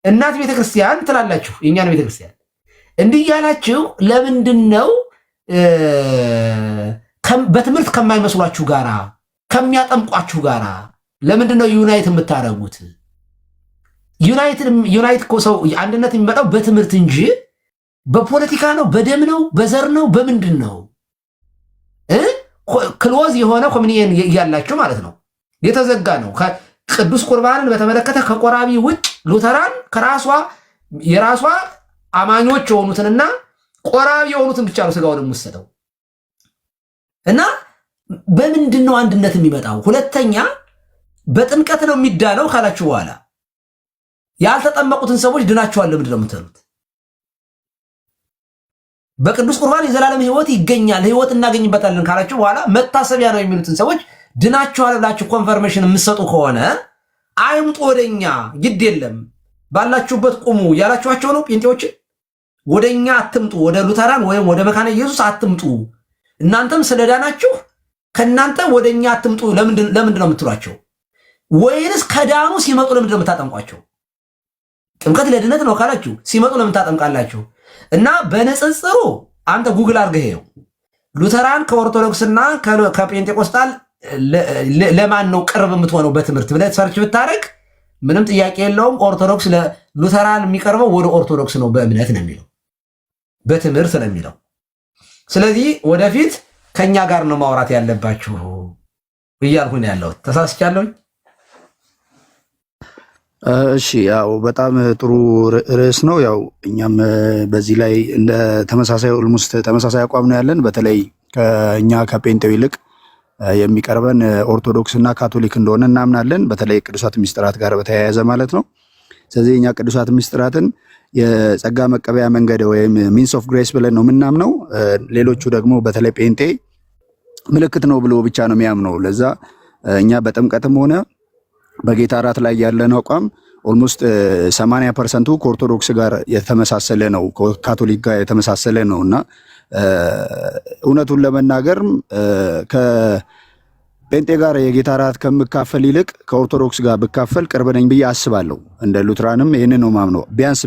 እናት ቤተክርስቲያን ትላላችሁ፣ የእኛን ቤተክርስቲያን እንዲህ እያላችሁ ለምንድን ነው በትምህርት ከማይመስሏችሁ ጋራ ከሚያጠምቋችሁ ጋራ ለምንድን ነው ዩናይት የምታደርጉት? ዩናይት እኮ ሰው አንድነት የሚመጣው በትምህርት እንጂ በፖለቲካ ነው፣ በደም ነው፣ በዘር ነው፣ በምንድን ነው? ክሎዝ የሆነ ኮሚኒየን እያላችሁ ማለት ነው። የተዘጋ ነው። ቅዱስ ቁርባንን በተመለከተ ከቆራቢ ውጭ ሉተራን የራሷ አማኞች የሆኑትንና ቆራቢ የሆኑትን ብቻ ነው ስጋውን የምትሰጠው። እና በምንድን ነው አንድነት የሚመጣው? ሁለተኛ በጥምቀት ነው የሚዳነው ካላችሁ በኋላ ያልተጠመቁትን ሰዎች ድናችኋል ለምንድን ነው የምትሉት? በቅዱስ ቁርባን የዘላለም ሕይወት ይገኛል፣ ሕይወት እናገኝበታለን ካላችሁ በኋላ መታሰቢያ ነው የሚሉትን ሰዎች ድናችኋል ብላችሁ ኮንፈርሜሽን የምትሰጡ ከሆነ አይምጡ ወደኛ፣ ግድ የለም ባላችሁበት ቁሙ ያላችኋቸው ነው። ጴንጤዎችን ወደኛ አትምጡ፣ ወደ ሉተራን ወይም ወደ መካነ ኢየሱስ አትምጡ፣ እናንተም ስለዳናችሁ ከእናንተ ወደኛ አትምጡ ለምንድን ነው የምትሏቸው? ወይንስ ከዳኑ ሲመጡ ለምንድን ነው የምታጠምቋቸው? ጥምቀት ለድነት ነው ካላችሁ ሲመጡ ለምን ታጠምቃላችሁ? እና በንጽጽሩ አንተ ጉግል አድርገህ ይኸው ሉተራን ከኦርቶዶክስና ከጴንጤቆስጣል ለማን ነው ቅርብ የምትሆነው በትምህርት ብለህ ሰርች ብታደርግ ምንም ጥያቄ የለውም። ኦርቶዶክስ ለሉተራን የሚቀርበው ወደ ኦርቶዶክስ ነው በእምነት ነው የሚለው፣ በትምህርት ነው የሚለው። ስለዚህ ወደፊት ከኛ ጋር ነው ማውራት ያለባችሁ እያልኩ ነው ያለሁት። ተሳስቻለሁኝ? እሺ ያው በጣም ጥሩ ርዕስ ነው። ያው እኛም በዚህ ላይ እንደ ተመሳሳይ አቋም ነው ያለን። በተለይ ከኛ ከጴንጤው ይልቅ የሚቀርበን ኦርቶዶክስ እና ካቶሊክ እንደሆነ እናምናለን። በተለይ ቅዱሳት ምስጢራት ጋር በተያያዘ ማለት ነው። ስለዚህ እኛ ቅዱሳት ምስጢራትን የጸጋ መቀበያ መንገድ ወይም ሚንስ ኦፍ ግሬስ ብለን ነው የምናምነው። ሌሎቹ ደግሞ በተለይ ጴንጤ ምልክት ነው ብሎ ብቻ ነው የሚያምነው። ለዛ እኛ በጥምቀትም ሆነ በጌታ እራት ላይ ያለን አቋም ኦልሞስት 80% ከኦርቶዶክስ ጋር የተመሳሰለ ነው፣ ከካቶሊክ ጋር የተመሳሰለ ነው እና እውነቱን ለመናገር ከጴንጤ ጋር የጌታ እራት ከምካፈል ይልቅ ከኦርቶዶክስ ጋር ብካፈል ቅርብ ነኝ ብዬ አስባለሁ። እንደ ሉትራንም ይህንን ነው ማምነው። ቢያንስ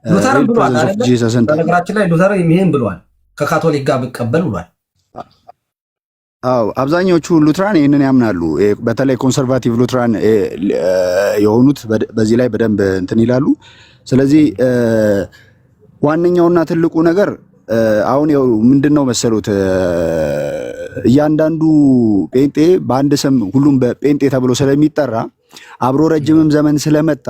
ሉተራን ብሏል። በነገራችን ላይ ሉተራን ይሄን ብሏል፣ ከካቶሊክ ጋር ብቀበል ብሏል። አዎ አብዛኞቹ ሉትራን ይህንን ያምናሉ። በተለይ ኮንሰርቫቲቭ ሉትራን የሆኑት በዚህ ላይ በደንብ እንትን ይላሉ። ስለዚህ ዋነኛውና ትልቁ ነገር አሁን ምንድነው መሰሉት፣ እያንዳንዱ ጴንጤ በአንድ ስም ሁሉም በጴንጤ ተብሎ ስለሚጠራ አብሮ ረጅምም ዘመን ስለመጣ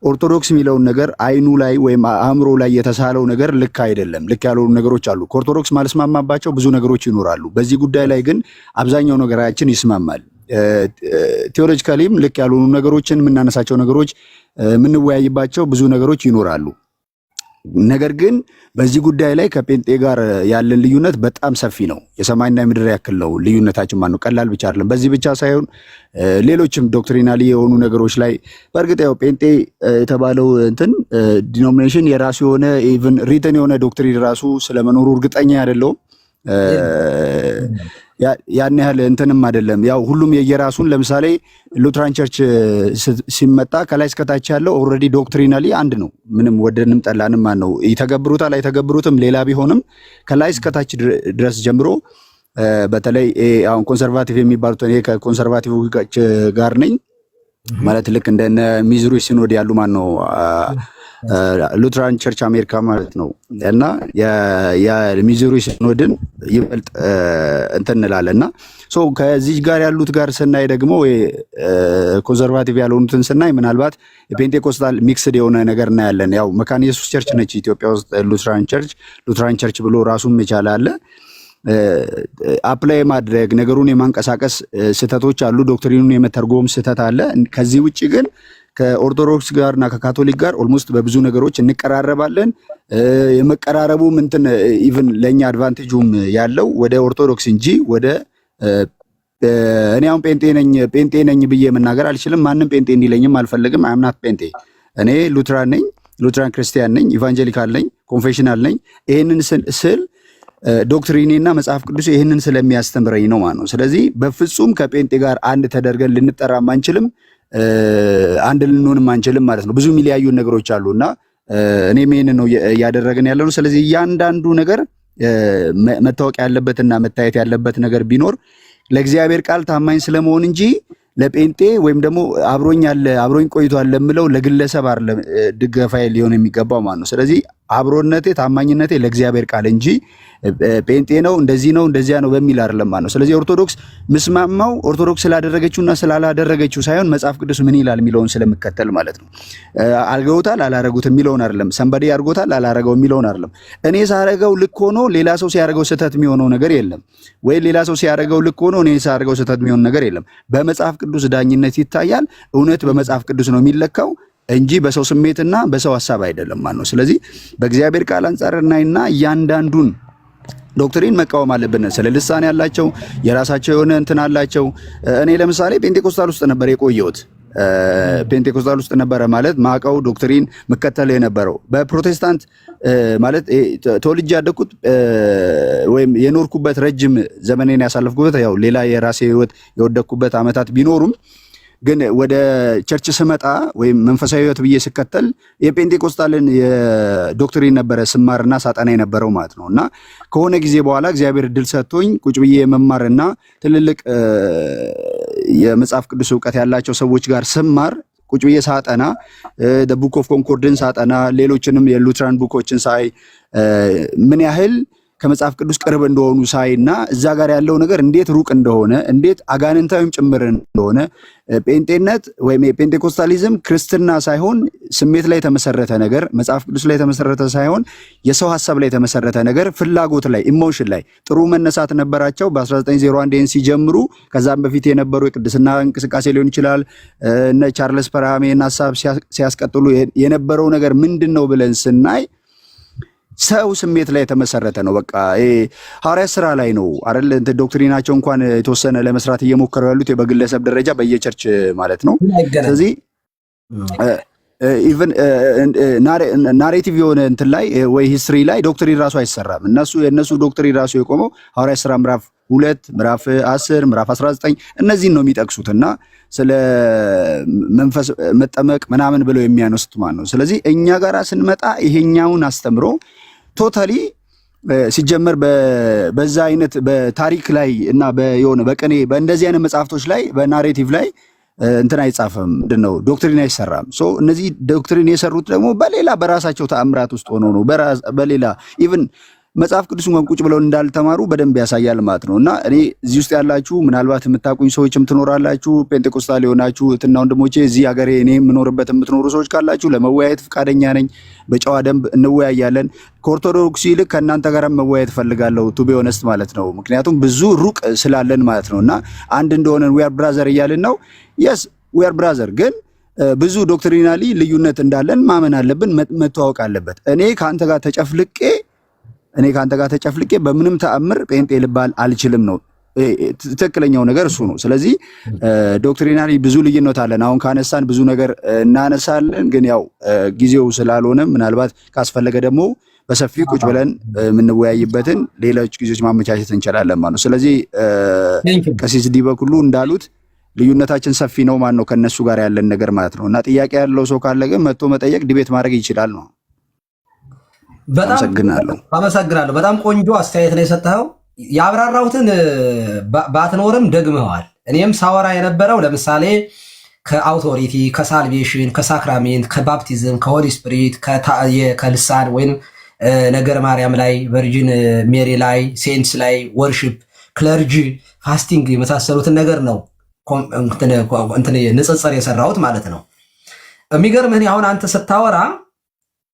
ኦርቶዶክስ የሚለውን ነገር አይኑ ላይ ወይም አእምሮ ላይ የተሳለው ነገር ልክ አይደለም። ልክ ያልሆኑ ነገሮች አሉ። ከኦርቶዶክስ ማልስማማባቸው ብዙ ነገሮች ይኖራሉ። በዚህ ጉዳይ ላይ ግን አብዛኛው ነገራችን ይስማማል። ቴዎሎጂካሊም ልክ ያልሆኑ ነገሮችን የምናነሳቸው ነገሮች የምንወያይባቸው ብዙ ነገሮች ይኖራሉ። ነገር ግን በዚህ ጉዳይ ላይ ከጴንጤ ጋር ያለን ልዩነት በጣም ሰፊ ነው። የሰማይና የምድር ያክል ነው ልዩነታችን። ማነው ቀላል ብቻ አይደለም። በዚህ ብቻ ሳይሆን ሌሎችም ዶክትሪናሊ የሆኑ ነገሮች ላይ በእርግጥ ያው ጴንጤ የተባለው እንትን ዲኖሚኔሽን የራሱ የሆነ ኢቭን ሪትን የሆነ ዶክትሪን ራሱ ስለመኖሩ እርግጠኛ አይደለሁም። ያን ያህል እንትንም አይደለም። ያው ሁሉም የየራሱን ለምሳሌ ሉትራን ቸርች ሲመጣ ከላይ እስከታች ያለው ኦልሬዲ ዶክትሪናሊ አንድ ነው። ምንም ወደንም ጠላንም ማን ነው ይተገብሩታል አይተገብሩትም ሌላ ቢሆንም ከላይ እስከታች ድረስ ጀምሮ በተለይ አሁን ኮንሰርቫቲቭ የሚባሉት እኔ ከኮንሰርቫቲቭ ጋር ነኝ ማለት ልክ እንደነ ሚዙሪ ሲኖድ ያሉ ማን ነው ሉትራን ቸርች አሜሪካ ማለት ነው። እና የሚዙሪ ሲኖድን ይበልጥ እንትን እንላለንና ከዚህ ጋር ያሉት ጋር ስናይ ደግሞ ኮንሰርቫቲቭ ያልሆኑትን ስናይ ምናልባት የፔንቴኮስታል ሚክስድ የሆነ ነገር እናያለን። ያው መካነ ኢየሱስ ቸርች ነች ኢትዮጵያ ውስጥ ሉትራን ቸርች ብሎ ራሱም የቻለ አለ። አፕላይ ማድረግ ነገሩን የማንቀሳቀስ ስህተቶች አሉ። ዶክትሪኑን የመተርጎም ስህተት አለ። ከዚህ ውጭ ግን ከኦርቶዶክስ ጋርና ከካቶሊክ ጋር ኦልሞስት በብዙ ነገሮች እንቀራረባለን። የመቀራረቡም እንትን ኢቭን ለኛ አድቫንቴጁም ያለው ወደ ኦርቶዶክስ እንጂ ወደ እኔ አሁን ጴንጤ ነኝ ብዬ መናገር አልችልም። ማንም ጴንጤ እንዲለኝም አልፈልግም። አምናት ጴንጤ እኔ ሉትራን ነኝ፣ ሉትራን ክርስቲያን ነኝ፣ ኢቫንጀሊካል ነኝ፣ ኮንፌሽናል ነኝ። ይሄንን ስል ዶክትሪኔና መጽሐፍ ቅዱስ ይህንን ስለሚያስተምረኝ ነው ማለት ነው። ስለዚህ በፍጹም ከጴንጤ ጋር አንድ ተደርገን ልንጠራም አንችልም፣ አንድ ልንሆንም አንችልም ማለት ነው። ብዙ የሚለያዩ ነገሮች አሉና እኔም ይህንን ነው እያደረግን ያለ ነው። ስለዚህ እያንዳንዱ ነገር መታወቅ ያለበትና መታየት ያለበት ነገር ቢኖር ለእግዚአብሔር ቃል ታማኝ ስለመሆን እንጂ ለጴንጤ ወይም ደግሞ አብሮኝ ቆይቷል ለምለው ለግለሰብ አይደለም ድጋፋይ ሊሆን የሚገባው ማለት ነው። ስለዚህ አብሮነቴ ታማኝነቴ ለእግዚአብሔር ቃል እንጂ ጴንጤ ነው እንደዚህ ነው እንደዚያ ነው በሚል አይደለም ማለት ነው። ስለዚህ ኦርቶዶክስ ምስማማው ኦርቶዶክስ ስላደረገችውና ስላላደረገችው ሳይሆን መጽሐፍ ቅዱስ ምን ይላል የሚለውን ስለምከተል ማለት ነው። አልገውታል አላረጉት የሚለውን አይደለም፣ ሰንበዴ አድርጎታል አላረገው የሚለውን አይደለም። እኔ ሳረገው ልክ ሆኖ ሌላ ሰው ሲያረገው ስህተት የሚሆነው ነገር የለም፣ ወይ ሌላ ሰው ሲያረገው ልክ ሆኖ እኔ ሳረገው ስህተት የሚሆን ነገር የለም። በመጽሐፍ ቅዱስ ዳኝነት ይታያል። እውነት በመጽሐፍ ቅዱስ ነው የሚለካው እንጂ በሰው ስሜትና በሰው ሐሳብ አይደለም ማለት ነው። ስለዚህ በእግዚአብሔር ቃል አንጻር እናይና እያንዳንዱን ዶክትሪን መቃወም አለብን። ስለ ልሳን ያላቸው የራሳቸው የሆነ እንትን አላቸው። እኔ ለምሳሌ ፔንቴኮስታል ውስጥ ነበር የቆየሁት። ፔንቴኮስታል ውስጥ ነበረ ማለት ማቀው ዶክትሪን መከተል የነበረው በፕሮቴስታንት ማለት ተወልጄ ያደኩት ወይም የኖርኩበት ረጅም ዘመኔን ያሳለፍኩበት ያው ሌላ የራሴ ህይወት የወደኩበት አመታት ቢኖሩም ግን ወደ ቸርች ስመጣ ወይም መንፈሳዊ ህይወት ብዬ ስከተል የፔንቴኮስታልን የዶክትሪን ነበረ ስማርና ሳጠና የነበረው ማለት ነው። እና ከሆነ ጊዜ በኋላ እግዚአብሔር እድል ሰጥቶኝ ቁጭ ብዬ የመማርና ትልልቅ የመጽሐፍ ቅዱስ እውቀት ያላቸው ሰዎች ጋር ስማር ቁጭ ብዬ ሳጠና ቡክ ኦፍ ኮንኮርድን ሳጠና ሌሎችንም የሉትራን ቡኮችን ሳይ ምን ያህል ከመጽሐፍ ቅዱስ ቅርብ እንደሆኑ ሳይና እዛ ጋር ያለው ነገር እንዴት ሩቅ እንደሆነ እንዴት አጋንንታዊም ጭምር እንደሆነ ጴንጤነት ወይም የፔንቴኮስታሊዝም ክርስትና ሳይሆን ስሜት ላይ የተመሰረተ ነገር፣ መጽሐፍ ቅዱስ ላይ የተመሰረተ ሳይሆን የሰው ሐሳብ ላይ የተመሰረተ ነገር፣ ፍላጎት ላይ ኢሞሽን ላይ ጥሩ መነሳት ነበራቸው በ1901 ኤንሲ ጀምሩ። ከዛም በፊት የነበሩ የቅድስና እንቅስቃሴ ሊሆን ይችላል እነ ቻርልስ ፐርሃሜን ሐሳብ ሲያስቀጥሉ የነበረው ነገር ምንድነው ብለን ስናይ ሰው ስሜት ላይ የተመሰረተ ነው። በቃ ሐዋርያት ስራ ላይ ነው አይደል? ዶክትሪናቸው እንኳን የተወሰነ ለመስራት እየሞከሩ ያሉት በግለሰብ ደረጃ በየቸርች ማለት ነው። ስለዚህ ኢቭን ናሬቲቭ የሆነ እንትን ላይ ወይ ሂስትሪ ላይ ዶክትሪን ራሱ አይሰራም። የእነሱ ዶክትሪን ራሱ የቆመው ሐዋርያት ስራ ምዕራፍ 2 ምዕራፍ 10 ምዕራፍ 19 እነዚህን ነው የሚጠቅሱት እና ስለ መንፈስ መጠመቅ ምናምን ብለው የሚያነሱት ማለት ነው። ስለዚህ እኛ ጋር ስንመጣ ይሄኛውን አስተምሮ ቶታሊ ሲጀመር በዛ አይነት በታሪክ ላይ እና በየሆነ በቅኔ በእንደዚህ አይነት መጽሐፍቶች ላይ በናሬቲቭ ላይ እንትን አይጻፍም፣ ምንድነው ዶክትሪን አይሰራም። እነዚህ ዶክትሪን የሰሩት ደግሞ በሌላ በራሳቸው ተአምራት ውስጥ ሆኖ ነው በሌላ ኢቭን መጽሐፍ ቅዱስ እንኳን ቁጭ ብለው እንዳልተማሩ በደንብ ያሳያል ማለት ነው። እና እኔ እዚህ ውስጥ ያላችሁ ምናልባት የምታቁኝ ሰዎችም ትኖራላችሁ፣ ፔንቴኮስታል የሆናችሁ እህትና ወንድሞቼ እዚህ ሀገሬ እኔ የምኖርበት የምትኖሩ ሰዎች ካላችሁ ለመወያየት ፈቃደኛ ነኝ። በጨዋ ደንብ እንወያያለን። ከኦርቶዶክስ ይልቅ ከእናንተ ጋር መወያየት ፈልጋለሁ ቱ ቢ ኦነስት ማለት ነው። ምክንያቱም ብዙ ሩቅ ስላለን ማለት ነው። እና አንድ እንደሆነን ዊ አር ብራዘር እያልን ነው። የስ ዊ አር ብራዘር፣ ግን ብዙ ዶክትሪናሊ ልዩነት እንዳለን ማመን አለብን፣ መተዋወቅ አለበት። እኔ ከአንተ ጋር ተጨፍልቄ በምንም ተአምር ጴንጤ ልባል አልችልም ነው ትክክለኛው ነገር እሱ ነው። ስለዚህ ዶክትሪናሊ ብዙ ልዩነት አለን። አሁን ካነሳን ብዙ ነገር እናነሳለን፣ ግን ያው ጊዜው ስላልሆነ ምናልባት ካስፈለገ ደግሞ በሰፊ ቁጭ ብለን የምንወያይበትን ሌሎች ጊዜዎች ማመቻቸት እንችላለን ማለት ነው። ስለዚህ ቀሲስ ዲበኩሉ እንዳሉት ልዩነታችን ሰፊ ነው ማለት ነው ከነሱ ጋር ያለን ነገር ማለት ነው። እና ጥያቄ ያለው ሰው ካለ ግን መጥቶ መጠየቅ ዲቤት ማድረግ ይችላል ነው። በጣም አመሰግናለሁ። በጣም ቆንጆ አስተያየት ነው የሰጠኸው። ያብራራሁትን ባትኖርም ደግመዋል። እኔም ሳወራ የነበረው ለምሳሌ ከአውቶሪቲ፣ ከሳልቬሽን፣ ከሳክራሜንት፣ ከባፕቲዝም፣ ከሆሊ ስፒሪት፣ ከልሳን ወይም ነገር ማርያም ላይ፣ ቨርጂን ሜሪ ላይ፣ ሴንትስ ላይ፣ ወርሽፕ፣ ክለርጂ፣ ፋስቲንግ የመሳሰሉትን ነገር ነው ንጽጽር የሰራሁት ማለት ነው። የሚገርምህ አሁን አንተ ስታወራ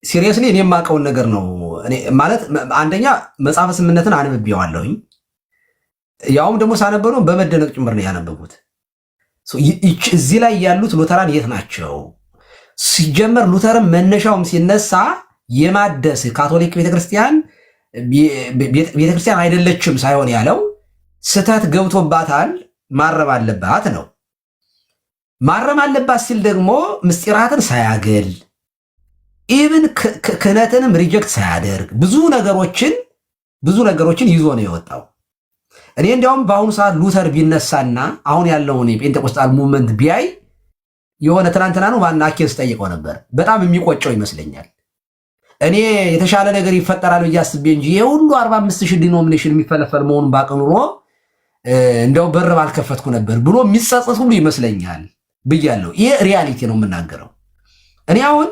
ሲሪየስሊ እኔ የማውቀውን ነገር ነው ማለት አንደኛ መጽሐፈ ስምምነትን አንብቤዋለሁኝ። ያውም ደግሞ ሳነበሩ በመደነቅ ጭምር ነው ያነበቡት። እዚህ ላይ ያሉት ሉተራን የት ናቸው? ሲጀመር ሉተርን መነሻውም ሲነሳ የማደስ ካቶሊክ ቤተክርስቲያን አይደለችም ሳይሆን ያለው ስተት ገብቶባታል ማረም አለባት ነው። ማረም አለባት ሲል ደግሞ ምስጢራትን ሳያገል ኢቭን ክህነትንም ሪጀክት ሳያደርግ ብዙ ነገሮችን ይዞ ነው የወጣው። እኔ እንዲያውም በአሁኑ ሰዓት ሉተር ቢነሳና አሁን ያለውን የጴንጤቆስጣል ሙቭመንት ቢያይ የሆነ ትናንትና ነው ማን አኬስ ጠይቀው ነበር፣ በጣም የሚቆጨው ይመስለኛል። እኔ የተሻለ ነገር ይፈጠራል ብዬ አስቤ እንጂ የሁሉ 45000 ዲኖሚኔሽን የሚፈለፈል መሆኑን ባቅ ኑሮ እንደው በር ባልከፈትኩ ነበር ብሎ የሚጸጸት ሁሉ ይመስለኛል ብያለሁ። ይሄ ሪያሊቲ ነው የምናገረው። እኔ አሁን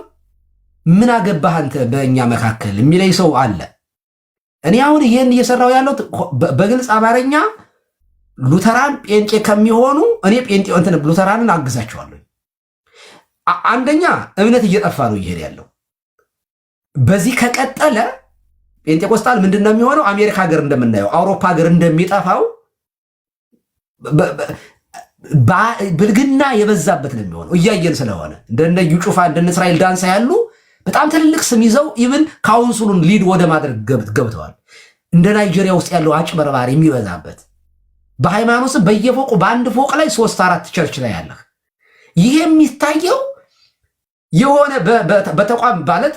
ምን አገባህ አንተ በእኛ መካከል የሚለኝ ሰው አለ። እኔ አሁን ይሄን እየሰራው ያለው በግልጽ አማርኛ ሉተራን ጴንጤ ከሚሆኑ እኔ ጴንጤ ሉተራንን አግዛቸዋለሁ። አንደኛ እምነት እየጠፋ ነው እየሄደ ያለው። በዚህ ከቀጠለ ጴንጤቆስጣል ምንድነው የሚሆነው? አሜሪካ ሀገር እንደምናየው አውሮፓ ሀገር እንደሚጠፋው ብልግና የበዛበት ነው የሚሆነው። እያየን ስለሆነ እንደነ ዩጩፋ እንደነ እስራኤል ዳንሳ ያሉ በጣም ትልልቅ ስም ይዘው ኢቭን ካውንስሉን ሊድ ወደ ማድረግ ገብተዋል። እንደ ናይጄሪያ ውስጥ ያለው አጭበርባሪ የሚበዛበት በሃይማኖት በየፎቁ በአንድ ፎቅ ላይ 3-4 ቸርች ላይ ያለ ይሄ የሚታየው የሆነ በተቋም ማለት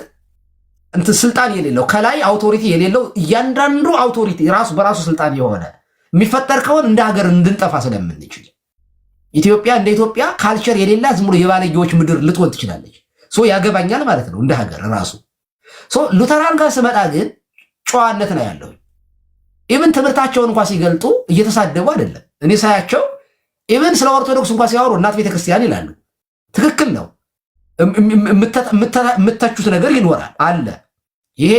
እንትን ስልጣን የሌለው ከላይ አውቶሪቲ የሌለው እያንዳንዱ አውቶሪቲ ራሱ በራሱ ስልጣን የሆነ የሚፈጠር ከሆነ እንደ ሀገር እንድንጠፋ ስለምንችል ኢትዮጵያ እንደ ኢትዮጵያ ካልቸር የሌላት ዝም ብሎ የባለጌዎች ምድር ልትሆን ትችላለች። ያገባኛል ማለት ነው እንደ ሀገር ራሱ። ሉተራን ጋር ስመጣ ግን ጨዋነት ነው ያለው። ኢቭን ትምህርታቸውን እንኳን ሲገልጡ እየተሳደቡ አይደለም። እኔ ሳያቸው ኢቭን ስለ ኦርቶዶክስ እንኳን ሲያወሩ እናት ቤተክርስቲያን ይላሉ። ትክክል ነው። የምተቹት ነገር ይኖራል አለ። ይሄ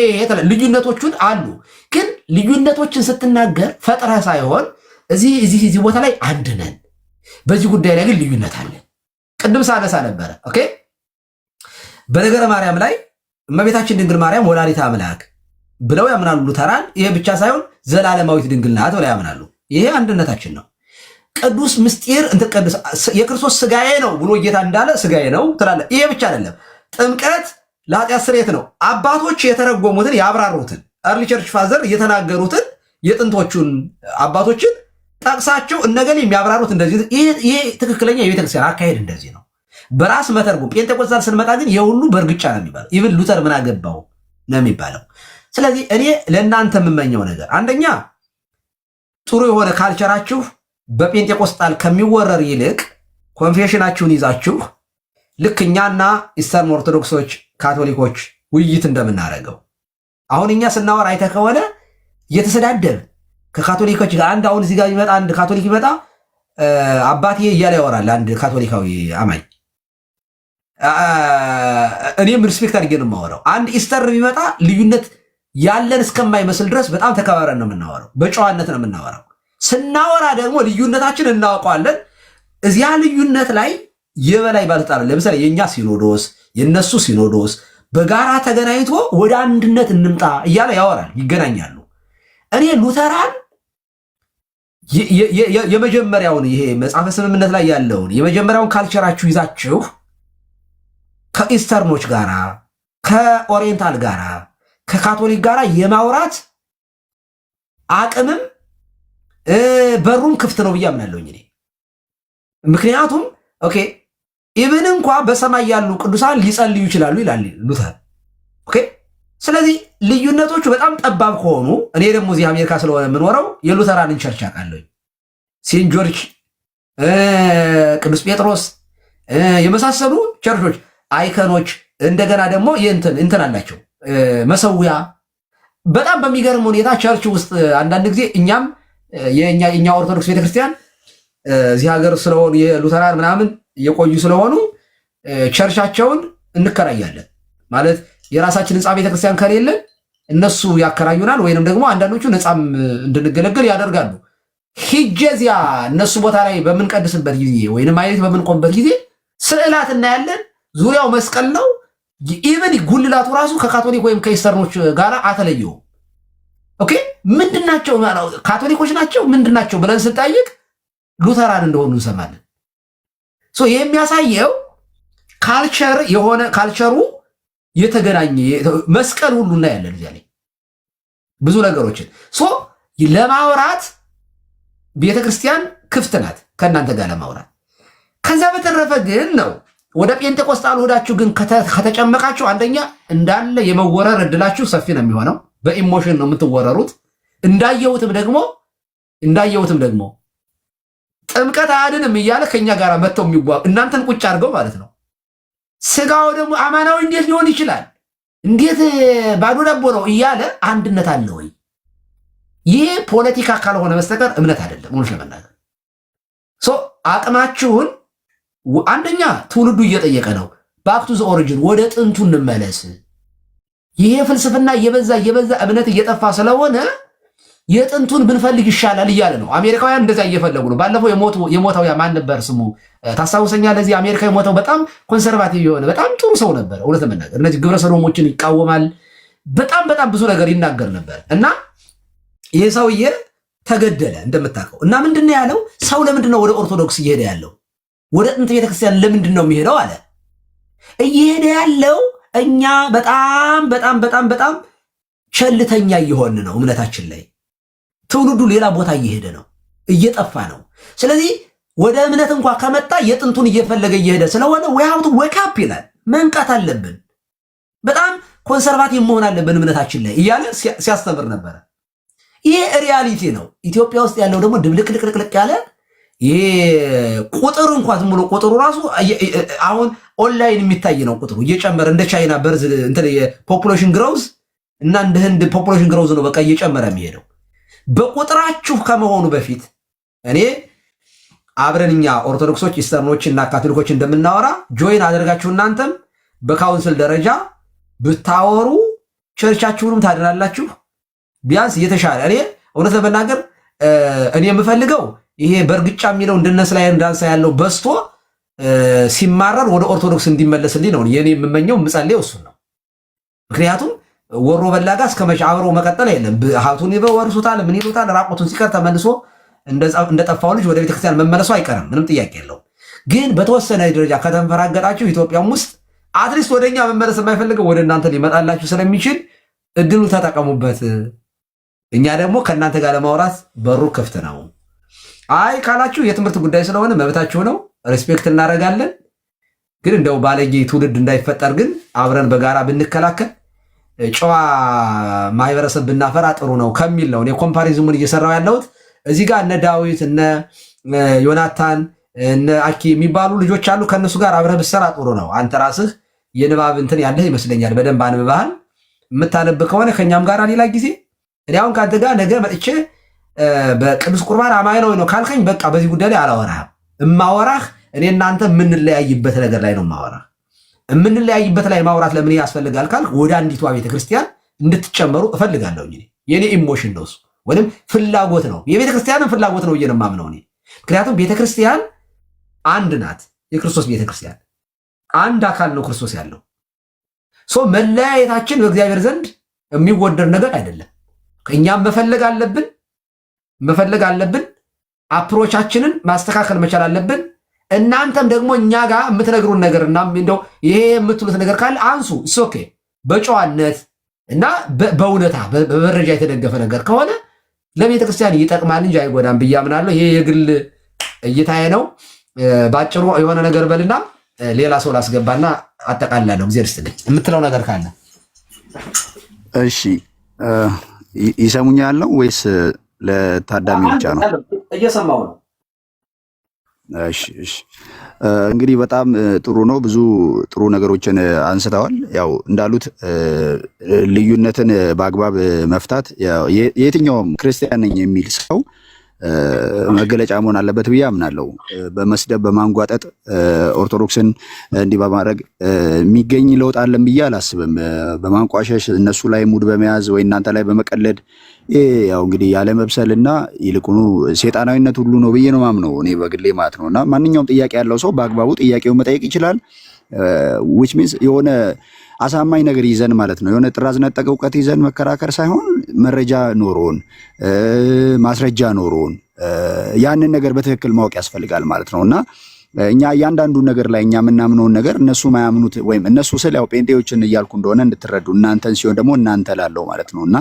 ልዩነቶቹን አሉ። ግን ልዩነቶችን ስትናገር ፈጥረህ ሳይሆን እዚህ ቦታ ላይ አንድ ነን፣ በዚህ ጉዳይ ላይ ግን ልዩነት አለ። ቅድም ሳነሳ ነበረ። ኦኬ በነገረ ማርያም ላይ እመቤታችን ድንግል ማርያም ወላዲተ አምላክ ብለው ያምናሉ ሉተራን። ይሄ ብቻ ሳይሆን ዘላለማዊት ድንግል ናት ብለው ያምናሉ። ይሄ አንድነታችን ነው። ቅዱስ ምስጢር የክርስቶስ ስጋዬ ነው ብሎ ጌታ እንዳለ ስጋዬ ነው ትላለህ። ይሄ ብቻ አይደለም። ጥምቀት ለኃጢአት ስርየት ነው። አባቶች የተረጎሙትን ያብራሩትን አርሊ ቸርች ፋዘር የተናገሩትን የጥንቶቹን አባቶችን ጠቅሳቸው እነገሌ የሚያብራሩት እንደዚህ። ይሄ ትክክለኛ የቤተክርስቲያን አካሄድ እንደዚህ ነው። በራስ መተርጉም። ጴንጤቆስጣል ስንመጣ ግን የሁሉ በእርግጫ ነው የሚባለው። ኢቭን ሉተር ምን አገባው ነው የሚባለው። ስለዚህ እኔ ለእናንተ የምመኘው ነገር አንደኛ ጥሩ የሆነ ካልቸራችሁ በጴንጤቆስጣል ከሚወረር ይልቅ ኮንፌሽናችሁን ይዛችሁ ልክ እኛና ኢስተርን ኦርቶዶክሶች ካቶሊኮች ውይይት እንደምናደርገው አሁን እኛ ስናወር አይተህ ከሆነ እየተሰዳደብ ከካቶሊኮች ጋር አሁን እዚህ ጋር ይመጣ አንድ ካቶሊክ ይመጣ አባቴ እያለ ያወራል። አንድ ካቶሊካዊ አማኝ እኔም ሪስፔክት አድርጌ ነው የማወራው። አንድ ኢስተር ቢመጣ ልዩነት ያለን እስከማይመስል ድረስ በጣም ተከባብረን ነው የምናወራው፣ በጨዋነት ነው የምናወራው። ስናወራ ደግሞ ልዩነታችን እናውቀዋለን። እዚያ ልዩነት ላይ የበላይ ባለስልጣን ለምሳሌ የእኛ ሲኖዶስ የነሱ ሲኖዶስ በጋራ ተገናኝቶ ወደ አንድነት እንምጣ እያለ ያወራል፣ ይገናኛሉ። እኔ ሉተራን የመጀመሪያውን ይሄ መጽሐፈ ስምምነት ላይ ያለውን የመጀመሪያውን ካልቸራችሁ ይዛችሁ ከኢስተርኖች ጋራ ከኦሪየንታል ጋራ ከካቶሊክ ጋራ የማውራት አቅምም በሩም ክፍት ነው ብዬ አምናለሁኝ እኔ። ምክንያቱም ኦኬ ኢቭን እንኳ በሰማይ ያሉ ቅዱሳን ሊጸልዩ ይችላሉ ይላል ሉተር። ኦኬ ስለዚህ ልዩነቶቹ በጣም ጠባብ ከሆኑ እኔ ደግሞ እዚህ አሜሪካ ስለሆነ የምኖረው የሉተራንን ቸርች አውቃለሁኝ። ሴንት ጆርጅ፣ ቅዱስ ጴጥሮስ የመሳሰሉ ቸርቾች አይከኖች፣ እንደገና ደግሞ እንትን አላቸው መሰዊያ። በጣም በሚገርም ሁኔታ ቸርች ውስጥ አንዳንድ ጊዜ እኛም የኛ ኦርቶዶክስ ቤተክርስቲያን እዚህ ሀገር ስለሆኑ የሉተራን ምናምን የቆዩ ስለሆኑ ቸርቻቸውን እንከራያለን ማለት የራሳችን ህንፃ ቤተክርስቲያን ከሌለን እነሱ ያከራዩናል፣ ወይንም ደግሞ አንዳንዶቹ ነፃም እንድንገለገል ያደርጋሉ። ሂጄ እዚያ እነሱ ቦታ ላይ በምንቀድስበት ጊዜ ወይንም አይነት በምንቆምበት ጊዜ ስዕላት እናያለን። ዙሪያው መስቀል ነው። ኢቨን ጉልላቱ ራሱ ከካቶሊክ ወይም ከኢስተርኖች ጋር አተለየው። ኦኬ ምንድናቸው? ካቶሊኮች ናቸው ምንድናቸው ብለን ስንጠይቅ ሉተራን እንደሆኑ እንሰማለን። ሶ የሚያሳየው ካልቸር የሆነ ካልቸሩ የተገናኘ መስቀል ሁሉ እናያለን እዚያ ላይ ብዙ ነገሮችን። ሶ ለማውራት ቤተክርስቲያን ክፍት ናት ከእናንተ ጋር ለማውራት። ከዛ በተረፈ ግን ነው ወደ ጴንጤቆስጣል ሆዳችሁ ግን ከተጨመቃችሁ አንደኛ እንዳለ የመወረር እድላችሁ ሰፊ ነው የሚሆነው። በኢሞሽን ነው የምትወረሩት። እንዳየሁትም ደግሞ ጥምቀት አያድንም እያለ ከኛ ጋር መጥተው የሚጓ እናንተን ቁጭ አድርገው ማለት ነው። ስጋው ደግሞ አማናዊ እንዴት ሊሆን ይችላል? እንዴት ባዶ ዳቦ ነው እያለ አንድነት አለ ወይ? ይህ ፖለቲካ ካልሆነ በስተቀር እምነት አይደለም። እውነት ለመናገር አቅማችሁን አንደኛ ትውልዱ እየጠየቀ ነው። ባክ ቱ ዘ ኦሪጂን ወደ ጥንቱ እንመለስ። ይሄ ፍልስፍና እየበዛ እምነት እየጠፋ ስለሆነ የጥንቱን ብንፈልግ ይሻላል እያለ ነው። አሜሪካውያን እንደዛ እየፈለጉ ነው። ባለፈው የሞተው ማን ነበር ስሙ ታስታውሰኛለህ? ለዚህ አሜሪካ የሞተው በጣም ኮንሰርቫቲቭ የሆነ በጣም ጥሩ ሰው ነበር። እውነት ለመናገር እነዚህ ግብረ ሰዶሞችን ይቃወማል። በጣም ብዙ ነገር ይናገር ነበር እና ይሄ ሰውዬ ተገደለ እንደምታውቀው። እና ምንድነው ያለው? ሰው ለምንድነው ወደ ኦርቶዶክስ እየሄደ ያለው? ወደ ጥንት ቤተክርስቲያን ለምንድን ነው የሚሄደው አለ። እየሄደ ያለው እኛ በጣም ቸልተኛ እየሆን ነው እምነታችን ላይ። ትውልዱ ሌላ ቦታ እየሄደ ነው፣ እየጠፋ ነው። ስለዚህ ወደ እምነት እንኳ ከመጣ የጥንቱን እየፈለገ እየሄደ ስለሆነ ወያውቱ ወካፕ ይላል። መንቃት አለብን፣ በጣም ኮንሰርቫቲቭ መሆን አለብን እምነታችን ላይ እያለ ሲያስተምር ነበረ። ይሄ ሪያሊቲ ነው። ኢትዮጵያ ውስጥ ያለው ደግሞ ድብልቅልቅልቅ ያለ ይሄ ቁጥር እንኳን ዝም ብሎ ቁጥሩ ራሱ አሁን ኦንላይን የሚታይ ነው። ቁጥሩ እየጨመረ እንደ ቻይና በርዝ እንትን የፖፑሌሽን ግሮውዝ እና እንደ ህንድ ፖፑሌሽን ግሮውዝ ነው በቃ እየጨመረ የሚሄደው። በቁጥራችሁ ከመሆኑ በፊት እኔ አብረንኛ ኦርቶዶክሶች ኢስተርኖች እና ካቶሊኮች እንደምናወራ ጆይን አደርጋችሁ እናንተም በካውንስል ደረጃ ብታወሩ ቸርቻችሁንም ታድናላችሁ። ቢያንስ እየተሻለ እኔ እውነት ለመናገር እኔ የምፈልገው ይሄ በእርግጫ የሚለው እንደነስ ላይ እንዳንሳ ያለው በስቶ ሲማረር ወደ ኦርቶዶክስ እንዲመለስልኝ ነው የኔ የምመኘው የምጸልየው እሱን ነው። ምክንያቱም ወሮ በላጋ እስከመቼ አብሮ መቀጠል የለም። ሀብቱን ይወርሱታል፣ ምን ይሉታል። ራቆቱን ሲቀር ተመልሶ እንደጠፋው ልጅ ወደ ቤተክርስቲያን መመለሱ አይቀርም፣ ምንም ጥያቄ የለው። ግን በተወሰነ ደረጃ ከተንፈራገጣችሁ ኢትዮጵያም ውስጥ አትሊስት ወደኛ መመለስ የማይፈልገው ወደ እናንተ ሊመጣላችሁ ስለሚችል እድሉ ተጠቀሙበት። እኛ ደግሞ ከእናንተ ጋር ለማውራት በሩ ክፍት ነው። አይ ካላችሁ የትምህርት ጉዳይ ስለሆነ መብታችሁ ነው፣ ሪስፔክት እናደርጋለን። ግን እንደው ባለጌ ትውልድ እንዳይፈጠር ግን አብረን በጋራ ብንከላከል ጨዋ ማህበረሰብ ብናፈራ ጥሩ ነው ከሚል ነው እኔ ኮምፓሪዝሙን እየሰራው ያለሁት። እዚህ ጋር እነ ዳዊት እነ ዮናታን እነ አኪ የሚባሉ ልጆች አሉ። ከነሱ ጋር አብረህ ብትሰራ ጥሩ ነው። አንተ ራስህ የንባብ እንትን ያለህ ይመስለኛል። በደንብ አንብበሃል። የምታነብ ከሆነ ከኛም ጋር ሌላ ጊዜ እኔ አሁን ከአንተ ጋር ነገ መጥቼ በቅዱስ ቁርባን አማኝ ነው ካልከኝ በቃ በዚህ ጉዳይ ላይ አላወራህም። እማወራህ እኔ እናንተ የምንለያይበት ነገር ላይ ነው ማወራህ። የምንለያይበት ላይ ማውራት ለምን ያስፈልጋል ካልክ ወደ አንዲቷ ቤተክርስቲያን እንድትጨመሩ እፈልጋለሁ። የኔ ኢሞሽን ነው እሱ፣ ወይም ፍላጎት ነው። የቤተክርስቲያንን ፍላጎት ነው እየነማምነው እኔ። ምክንያቱም ቤተክርስቲያን አንድ ናት። የክርስቶስ ቤተክርስቲያን አንድ አካል ነው ክርስቶስ ያለው። መለያየታችን በእግዚአብሔር ዘንድ የሚወደድ ነገር አይደለም። እኛም መፈለግ አለብን። አፕሮቻችንን ማስተካከል መቻል አለብን። እናንተም ደግሞ እኛ ጋር የምትነግሩን ነገር እና እንደው ይሄ የምትሉት ነገር ካለ አንሱ። ኦኬ በጨዋነት እና በእውነታ በመረጃ የተደገፈ ነገር ከሆነ ለቤተ ክርስቲያን ይጠቅማል እንጂ አይጎዳም ብዬ አምናለሁ። ይሄ የግል እይታዬ ነው። ባጭሩ የሆነ ነገር በልና ሌላ ሰው ላስገባና አጠቃላለሁ። እግዚአብሔር ይስጥልኝ። የምትለው ነገር ካለ እሺ። ይሰሙኛል ነው ወይስ ለታዳሚ ብቻ ነው? እየሰማው ነው። እሺ እንግዲህ በጣም ጥሩ ነው። ብዙ ጥሩ ነገሮችን አንስተዋል። ያው እንዳሉት ልዩነትን በአግባብ መፍታት የየትኛውም ክርስቲያን ነኝ የሚል ሰው መገለጫ መሆን አለበት ብዬ አምናለሁ። በመስደብ በማንጓጠጥ ኦርቶዶክስን እንዲህ በማድረግ የሚገኝ ለውጥ አለን ብዬ አላስብም። በማንቋሸሽ እነሱ ላይ ሙድ በመያዝ ወይ እናንተ ላይ በመቀለድ ያው እንግዲህ ያለመብሰልና ይልቁኑ ሴጣናዊነት ሁሉ ነው ብዬ ነው ማምነው እኔ በግሌ ማለት ነው። እና ማንኛውም ጥያቄ ያለው ሰው በአግባቡ ጥያቄውን መጠየቅ ይችላል። which means የሆነ አሳማኝ ነገር ይዘን ማለት ነው። የሆነ ጥራዝ ነጠቅ እውቀት ይዘን መከራከር ሳይሆን መረጃ ኖሮን ማስረጃ ኖሮን ያንን ነገር በትክክል ማወቅ ያስፈልጋል ማለት ነውና እኛ እያንዳንዱ ነገር ላይ እኛ የምናምነውን ነገር እነሱ ማያምኑት ወይም እነሱ ስለ ያው ጴንጤዎችን እያልኩ እንደሆነ እንድትረዱ እናንተን ሲሆን ደግሞ እናንተ ላለው ማለት ነውና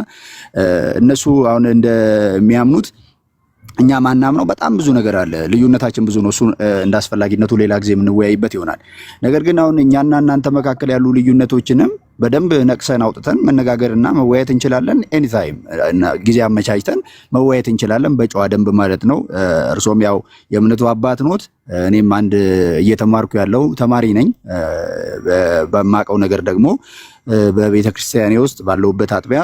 እነሱ አሁን እንደሚያምኑት እኛ ማናምነው በጣም ብዙ ነገር አለ። ልዩነታችን ብዙ ነው። እሱ እንዳስፈላጊነቱ ሌላ ጊዜ የምንወያይበት ይሆናል። ነገር ግን አሁን እኛና እናንተ መካከል ያሉ ልዩነቶችንም በደንብ ነቅሰን አውጥተን መነጋገርና መወያየት እንችላለን። ኤኒታይም ጊዜ አመቻችተን መወያየት እንችላለን በጨዋ ደንብ ማለት ነው። እርሶም ያው የእምነቱ አባት ኖት፣ እኔም አንድ እየተማርኩ ያለው ተማሪ ነኝ። በማቀው ነገር ደግሞ በቤተክርስቲያኔ ውስጥ ባለውበት አጥቢያ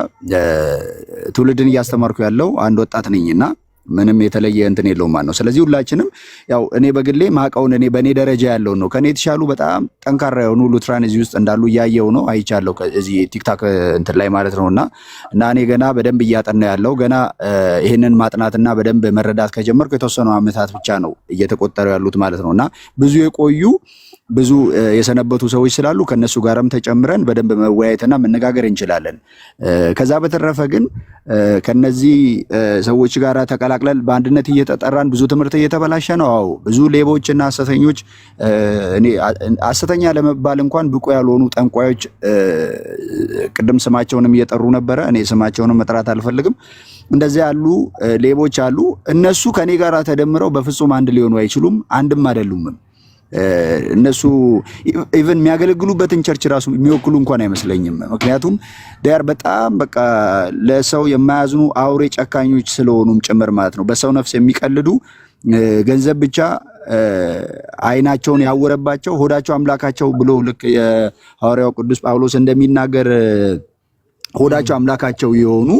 ትውልድን እያስተማርኩ ያለው አንድ ወጣት ነኝና ምንም የተለየ እንትን የለውም ማለት ነው። ስለዚህ ሁላችንም ያው እኔ በግሌ ማቀውን እኔ በእኔ ደረጃ ያለው ነው ከኔ የተሻሉ በጣም ጠንካራ የሆኑ ሉትራን እዚህ ውስጥ እንዳሉ እያየው ነው አይቻለሁ፣ እዚህ ቲክታክ እንትን ላይ ማለት ነውና እኔ ገና በደንብ እያጠና ያለው ገና ይሄንን ማጥናትና በደንብ መረዳት ከጀመርኩ የተወሰኑ ዓመታት ብቻ ነው እየተቆጠሩ ያሉት ማለት ነውና ብዙ የቆዩ ብዙ የሰነበቱ ሰዎች ስላሉ ከነሱ ጋርም ተጨምረን በደንብ መወያየትና መነጋገር እንችላለን። ከዛ በተረፈ ግን ከነዚህ ሰዎች ጋር ተቀላቅለን በአንድነት እየተጠራን ብዙ ትምህርት እየተበላሸ ነው። አዎ ብዙ ሌቦችና ሐሰተኞች እኔ ሐሰተኛ ለመባል እንኳን ብቁ ያልሆኑ ጠንቋዮች ቅድም ስማቸውንም እየጠሩ ነበረ። እኔ ስማቸውንም መጥራት አልፈልግም። እንደዚህ ያሉ ሌቦች አሉ። እነሱ ከኔ ጋር ተደምረው በፍጹም አንድ ሊሆኑ አይችሉም፣ አንድም አይደሉም። እነሱ ኢቭን የሚያገለግሉበትን ቸርች ራሱ የሚወክሉ እንኳን አይመስለኝም። ምክንያቱም ዳር በጣም በቃ ለሰው የማያዝኑ አውሬ ጨካኞች ስለሆኑም ጭምር ማለት ነው። በሰው ነፍስ የሚቀልዱ ገንዘብ ብቻ አይናቸውን ያወረባቸው ሆዳቸው አምላካቸው ብሎ ልክ የሐዋርያው ቅዱስ ጳውሎስ እንደሚናገር ሆዳቸው አምላካቸው የሆኑ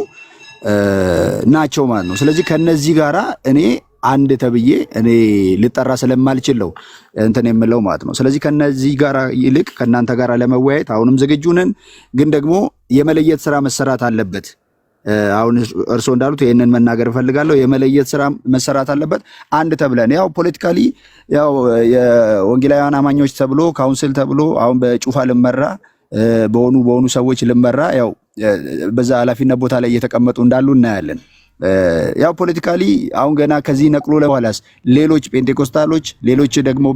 ናቸው ማለት ነው። ስለዚህ ከነዚህ ጋራ እኔ አንድ ተብዬ እኔ ልጠራ ስለማልችል ነው እንትን የምለው ማለት ነው። ስለዚህ ከነዚህ ጋር ይልቅ ከናንተ ጋር ለመወያየት አሁንም ዝግጁ ነን። ግን ደግሞ የመለየት ስራ መሰራት አለበት። አሁን እርስዎ እንዳሉት ይሄንን መናገር እፈልጋለሁ። የመለየት ስራ መሰራት አለበት። አንድ ተብለን ያው ፖለቲካሊ ያው የወንጌላውያን አማኞች ተብሎ ካውንስል ተብሎ አሁን በጩፋ ልመራ በሆኑ ሰዎች ልመራ ያው በዛ ኃላፊነት ቦታ ላይ እየተቀመጡ እንዳሉ እናያለን። ያው ፖለቲካሊ አሁን ገና ከዚህ ነቅሎ ለኋላስ ሌሎች ፔንቴኮስታሎች ሌሎች ደግሞ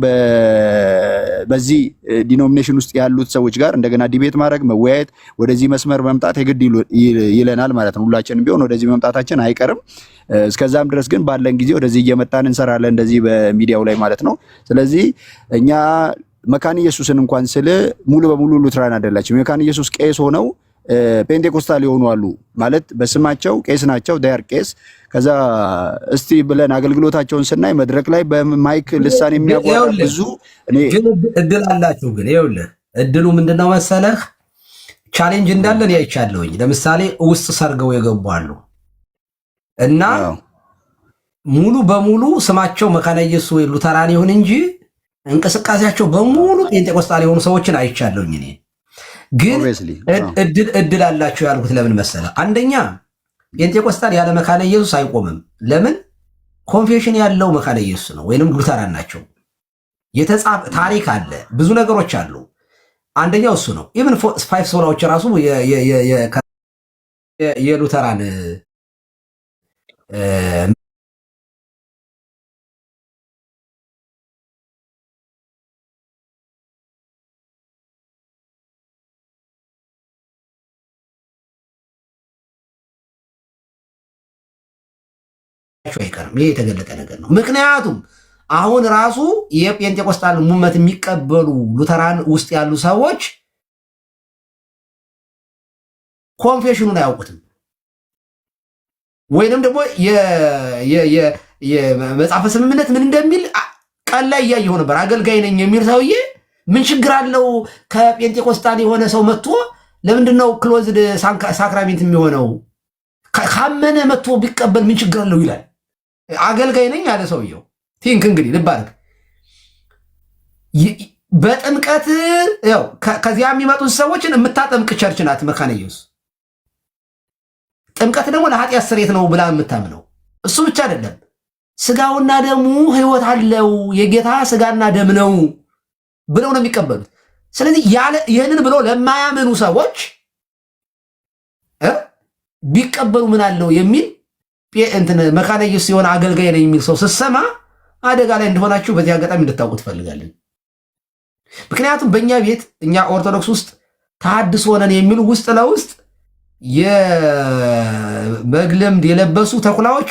በዚህ ዲኖሚኔሽን ውስጥ ያሉት ሰዎች ጋር እንደገና ዲቤት ማድረግ መወያየት ወደዚህ መስመር መምጣት የግድ ይለናል ማለት ነው። ሁላችንም ቢሆን ወደዚህ መምጣታችን አይቀርም። እስከዛም ድረስ ግን ባለን ጊዜ ወደዚህ እየመጣን እንሰራለን እንደዚህ በሚዲያው ላይ ማለት ነው። ስለዚህ እኛ መካነ ኢየሱስን እንኳን ስለ ሙሉ በሙሉ ሉትራን አይደላችም። መካነ ኢየሱስ ቄስ ሆነው ፔንቴኮስታል የሆኑ አሉ ማለት በስማቸው ቄስ ናቸው፣ ዳር ቄስ። ከዛ እስቲ ብለን አገልግሎታቸውን ስናይ መድረክ ላይ በማይክ ልሳን የሚያጓራ ብዙ ግን እድል አላችሁ። ግን ይኸውልህ እድሉ ምንድነው መሰለህ ቻሌንጅ እንዳለን ያይቻለሁኝ። ለምሳሌ ውስጥ ሰርገው የገቡ አሉ እና ሙሉ በሙሉ ስማቸው መካነ ኢየሱስ ወይ ሉተራን ይሁን እንጂ እንቅስቃሴያቸው በሙሉ ፔንቴኮስታል የሆኑ ሰዎችን አይቻለሁኝ እኔ። ግን እድል አላቸው ያልኩት ለምን መሰለ? አንደኛ ፔንቴኮስታል ያለ መካነ ኢየሱስ አይቆምም። ለምን? ኮንፌሽን ያለው መካነ ኢየሱስ ነው ወይንም ሉተራን ናቸው። የተጻፈ ታሪክ አለ፣ ብዙ ነገሮች አሉ። አንደኛው እሱ ነው። ኢቭን ፋይቭ ሶላዎች ራሱ የሉተራን አይቀርም። ይሄ የተገለጠ ነገር ነው። ምክንያቱም አሁን ራሱ የጴንጤቆስጣል ሙመት የሚቀበሉ ሉተራን ውስጥ ያሉ ሰዎች ኮንፌሽኑን አያውቁትም። ወይንም ደግሞ የመጽሐፈ ስምምነት ምን እንደሚል ቀን ላይ እያየሁ ነበር። አገልጋይ ነኝ የሚል ሰውዬ ምን ችግር አለው? ከጴንጤቆስጣል የሆነ ሰው መጥቶ ለምንድነው ክሎዝድ ሳክራሜንት የሚሆነው? ካመነ መጥቶ ቢቀበል ምን ችግር አለው ይላል። አገልጋይ ነኝ ያለ ሰውየው ቲንክ እንግዲህ ልብ አድርግ። በጥምቀት ያው ከዚያ የሚመጡት ሰዎችን የምታጠምቅ ቸርች ናት መካነ ኢየሱስ። ጥምቀት ደግሞ ለኃጢአት ስርየት ነው ብላ የምታምነው። እሱ ብቻ አይደለም፣ ስጋውና ደሙ ህይወት አለው፣ የጌታ ስጋና ደም ነው ብለው ነው የሚቀበሉት። ስለዚህ ይህንን ብሎ ለማያምኑ ሰዎች ቢቀበሉ ምን አለው የሚል እንትን መካነ ኢየሱስ የሆነ አገልጋይ ነኝ የሚል ሰው ስትሰማ አደጋ ላይ እንደሆናችሁ በዚህ አጋጣሚ እንድታውቁ ትፈልጋለን። ምክንያቱም በእኛ ቤት እኛ ኦርቶዶክስ ውስጥ ተሐድሶ ነን የሚሉ ውስጥ ለውስጥ የመግለምድ የለበሱ ተኩላዎች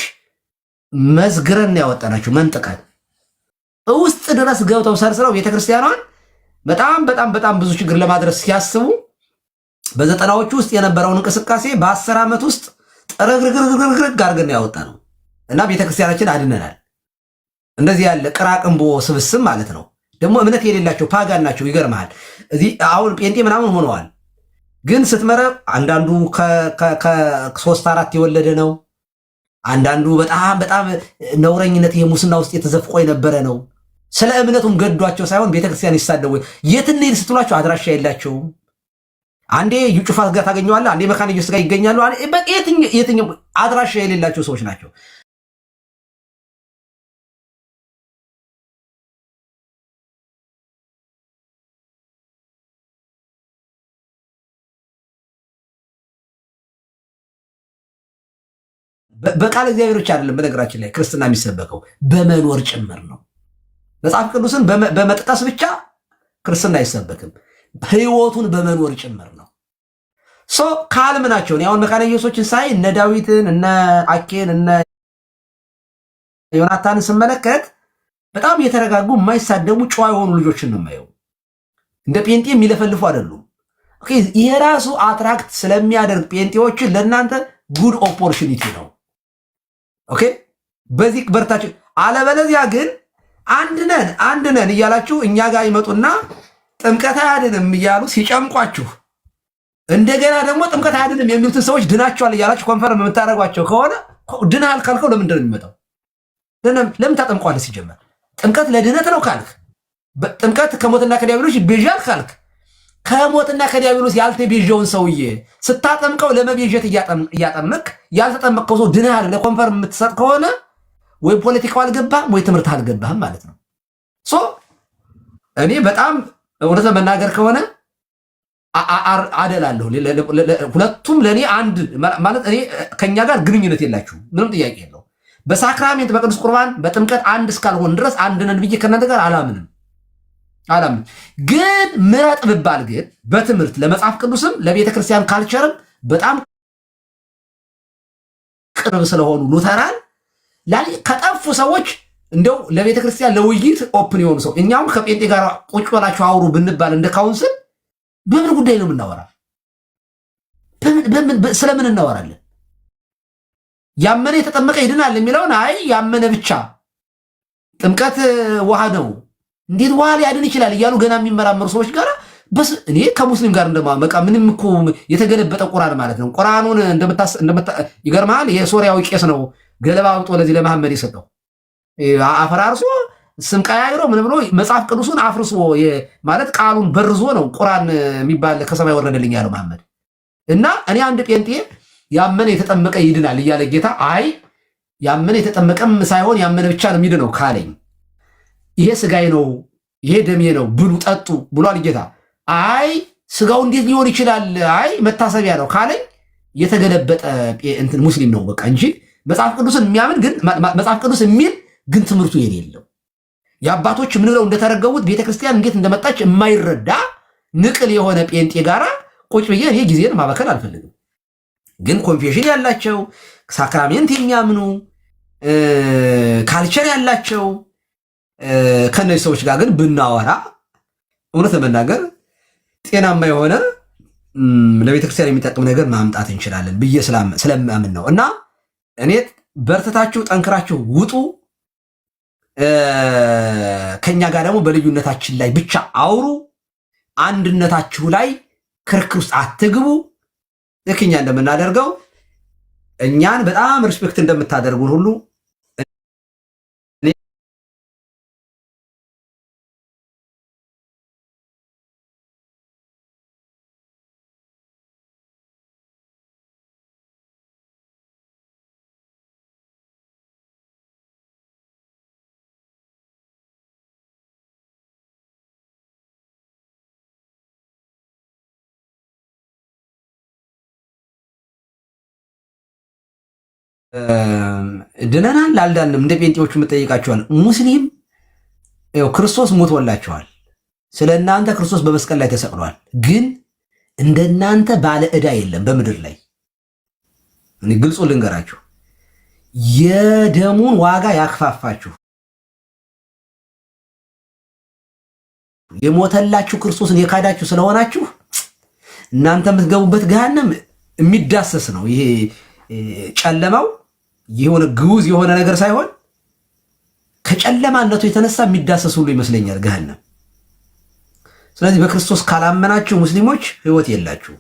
መዝግረን ያወጣናቸው መንጥቀን ውስጥ ድረስ ገብተው ሰርስረው ቤተክርስቲያኗን በጣም በጣም በጣም ብዙ ችግር ለማድረስ ሲያስቡ በዘጠናዎቹ ውስጥ የነበረውን እንቅስቃሴ በ10 ዓመት ውስጥ ጥርግርግርግርግርግ አድርገን ያወጣ ነው እና ቤተክርስቲያናችን አድነናል። እንደዚህ ያለ ቅራቅንቦ ስብስብ ማለት ነው። ደግሞ እምነት የሌላቸው ፓጋን ናቸው። ይገርመሃል። እዚህ አሁን ጴንጤ ምናምን ሆነዋል። ግን ስትመረብ አንዳንዱ ከ3-4 የወለደ ነው። አንዳንዱ በጣም በጣም ነውረኝነት የሙስና ውስጥ የተዘፍቆ የነበረ ነው። ስለ እምነቱም ገዷቸው ሳይሆን ቤተክርስቲያን ይሳደቡ የት እንሂድ ስትሏቸው አድራሻ የላቸውም። አንዴ ዩጩፋት ጋር ታገኘዋለህ፣ አንዴ መካነ ኢየሱስ ጋር ይገኛሉ። የትኛው አድራሻ የሌላቸው ሰዎች ናቸው። በቃል እግዚአብሔሮች አይደለም። በነገራችን ላይ ክርስትና የሚሰበከው በመኖር ጭምር ነው። መጽሐፍ ቅዱስን በመጥቀስ ብቻ ክርስትና አይሰበክም። ህይወቱን በመኖር ጭምር ነው። ካልም ናቸው። አሁን መካነ ኢየሱሶችን ሳይ እነ ዳዊትን እነ አኬን እነ ዮናታንን ስመለከት በጣም የተረጋጉ የማይሳደቡ ጨዋ የሆኑ ልጆችን ነው የማየው። እንደ ጴንጤ የሚለፈልፉ አይደሉም። ይሄ ራሱ አትራክት ስለሚያደርግ ጴንጤዎችን ለእናንተ ጉድ ኦፖርቹኒቲ ነው። ኦኬ በዚህ በርታችሁ። አለበለዚያ ግን አንድ ነን እያላችሁ እኛ ጋር ይመጡና ጥምቀት አያድንም እያሉ ሲጨምቋችሁ እንደገና ደግሞ ጥምቀት አያድንም የሚሉትን ሰዎች ድናቸዋል እያላችሁ ኮንፈርም የምታደርጓቸው ከሆነ ድናል ካልከው ለምንድን ነው የሚመጣው? ለምን ታጠምቀዋለህ? ሲጀመር ጥምቀት ለድነት ነው ካልክ፣ ጥምቀት ከሞትና ከዲያብሎስ ይቤዣል ካልክ፣ ከሞትና ከዲያብሎስ ያልተቤዣውን ሰውዬ ስታጠምቀው ለመቤዠት እያጠመቅ ያልተጠመቀው ሰው ድናል ለኮንፈርም የምትሰጥ ከሆነ ወይ ፖለቲካው አልገባህም ወይ ትምህርት አልገባህም ማለት ነው። እኔ በጣም እውነት መናገር ከሆነ አደላለሁ። ሁለቱም ለእኔ አንድ ማለት እኔ ከኛ ጋር ግንኙነት የላችሁም፣ ምንም ጥያቄ የለው። በሳክራሜንት በቅዱስ ቁርባን በጥምቀት አንድ እስካልሆን ድረስ አንድ ነን ብዬ ከእናንተ ጋር አላምንም። ግን ምረጥ ብባል ግን በትምህርት ለመጽሐፍ ቅዱስም ለቤተ ክርስቲያን ካልቸርም በጣም ቅርብ ስለሆኑ ሉተራን ከጠፉ ሰዎች እንደው ለቤተ ክርስቲያን ለውይይት ኦፕን የሆኑ ሰው እኛም ከጴንጤ ጋር ቁጭ ብላችሁ አውሩ ብንባል እንደ ካውንስል በምን ጉዳይ ነው የምናወራ? ስለምን እናወራለን? ያመነ የተጠመቀ ይድናል የሚለውን አይ ያመነ ብቻ ጥምቀት ውሃ ነው እንዴት ውሃ ሊያድን ይችላል እያሉ ገና የሚመራመሩ ሰዎች ጋር እኔ ከሙስሊም ጋር እንደማመቃ ምንም እኮ የተገለበጠ ቁርአን ማለት ነው። ቁርአኑን ይገርማል። የሶሪያዊ ቄስ ነው ገለባ አውጦ ለዚህ ለመሐመድ የሰጠው አፈራርሶ ስም ቀያይሮ ምን ብሎ መጽሐፍ ቅዱሱን አፍርሶ ማለት ቃሉን በርዞ ነው ቁርአን የሚባል ከሰማይ ወረደልኝ ያለው መሐመድ። እና እኔ አንድ ጴንጤ ያመነ የተጠመቀ ይድናል እያለ ጌታ አይ ያመነ የተጠመቀም ሳይሆን ያመነ ብቻ ነው የሚድነው ካለኝ ይሄ ስጋዬ ነው ይሄ ደሜ ነው ብሉ ጠጡ ብሏል ጌታ። አይ ስጋው እንዴት ሊሆን ይችላል? አይ መታሰቢያ ነው ካለኝ የተገለበጠ እንትን ሙስሊም ነው በቃ እንጂ መጽሐፍ ቅዱስን የሚያምን ግን መጽሐፍ ቅዱስ የሚል ግን ትምህርቱ የሌለው የአባቶች ምን ብለው እንደተረገቡት ቤተክርስቲያን እንዴት እንደመጣች የማይረዳ ንቅል የሆነ ጴንጤ ጋራ ቁጭ ብዬ እኔ ጊዜን ማበከል አልፈልግም። ግን ኮንፌሽን ያላቸው ሳክራሜንት የሚያምኑ ካልቸር ያላቸው ከነዚህ ሰዎች ጋር ግን ብናወራ እውነት ለመናገር ጤናማ የሆነ ለቤተክርስቲያን የሚጠቅም ነገር ማምጣት እንችላለን ብዬ ስለማምን ነው። እና እኔ በርትታችሁ ጠንክራችሁ ውጡ። ከኛ ጋር ደግሞ በልዩነታችን ላይ ብቻ አውሩ። አንድነታችሁ ላይ ክርክር ውስጥ አትግቡ። ልክ እኛ እንደምናደርገው እኛን በጣም ሪስፔክት እንደምታደርጉን ሁሉ ድነናል አልዳንም እንደ ጴንጤዎቹ የምጠይቃቸዋል። ሙስሊም ክርስቶስ ሞቶላቸዋል። ስለ እናንተ ክርስቶስ በመስቀል ላይ ተሰቅሏል። ግን እንደናንተ ባለ ዕዳ የለም በምድር ላይ። እኔ ግልጹ ልንገራችሁ፣ የደሙን ዋጋ ያክፋፋችሁ የሞተላችሁ ክርስቶስን የካዳችሁ ስለሆናችሁ እናንተ የምትገቡበት ገሃነም የሚዳሰስ ነው። ይሄ ጨለማው የሆነ ግዑዝ የሆነ ነገር ሳይሆን ከጨለማነቱ የተነሳ የሚዳሰስ ሁሉ ይመስለኛል ገሃነም። ስለዚህ በክርስቶስ ካላመናችሁ ሙስሊሞች ሕይወት የላችሁ።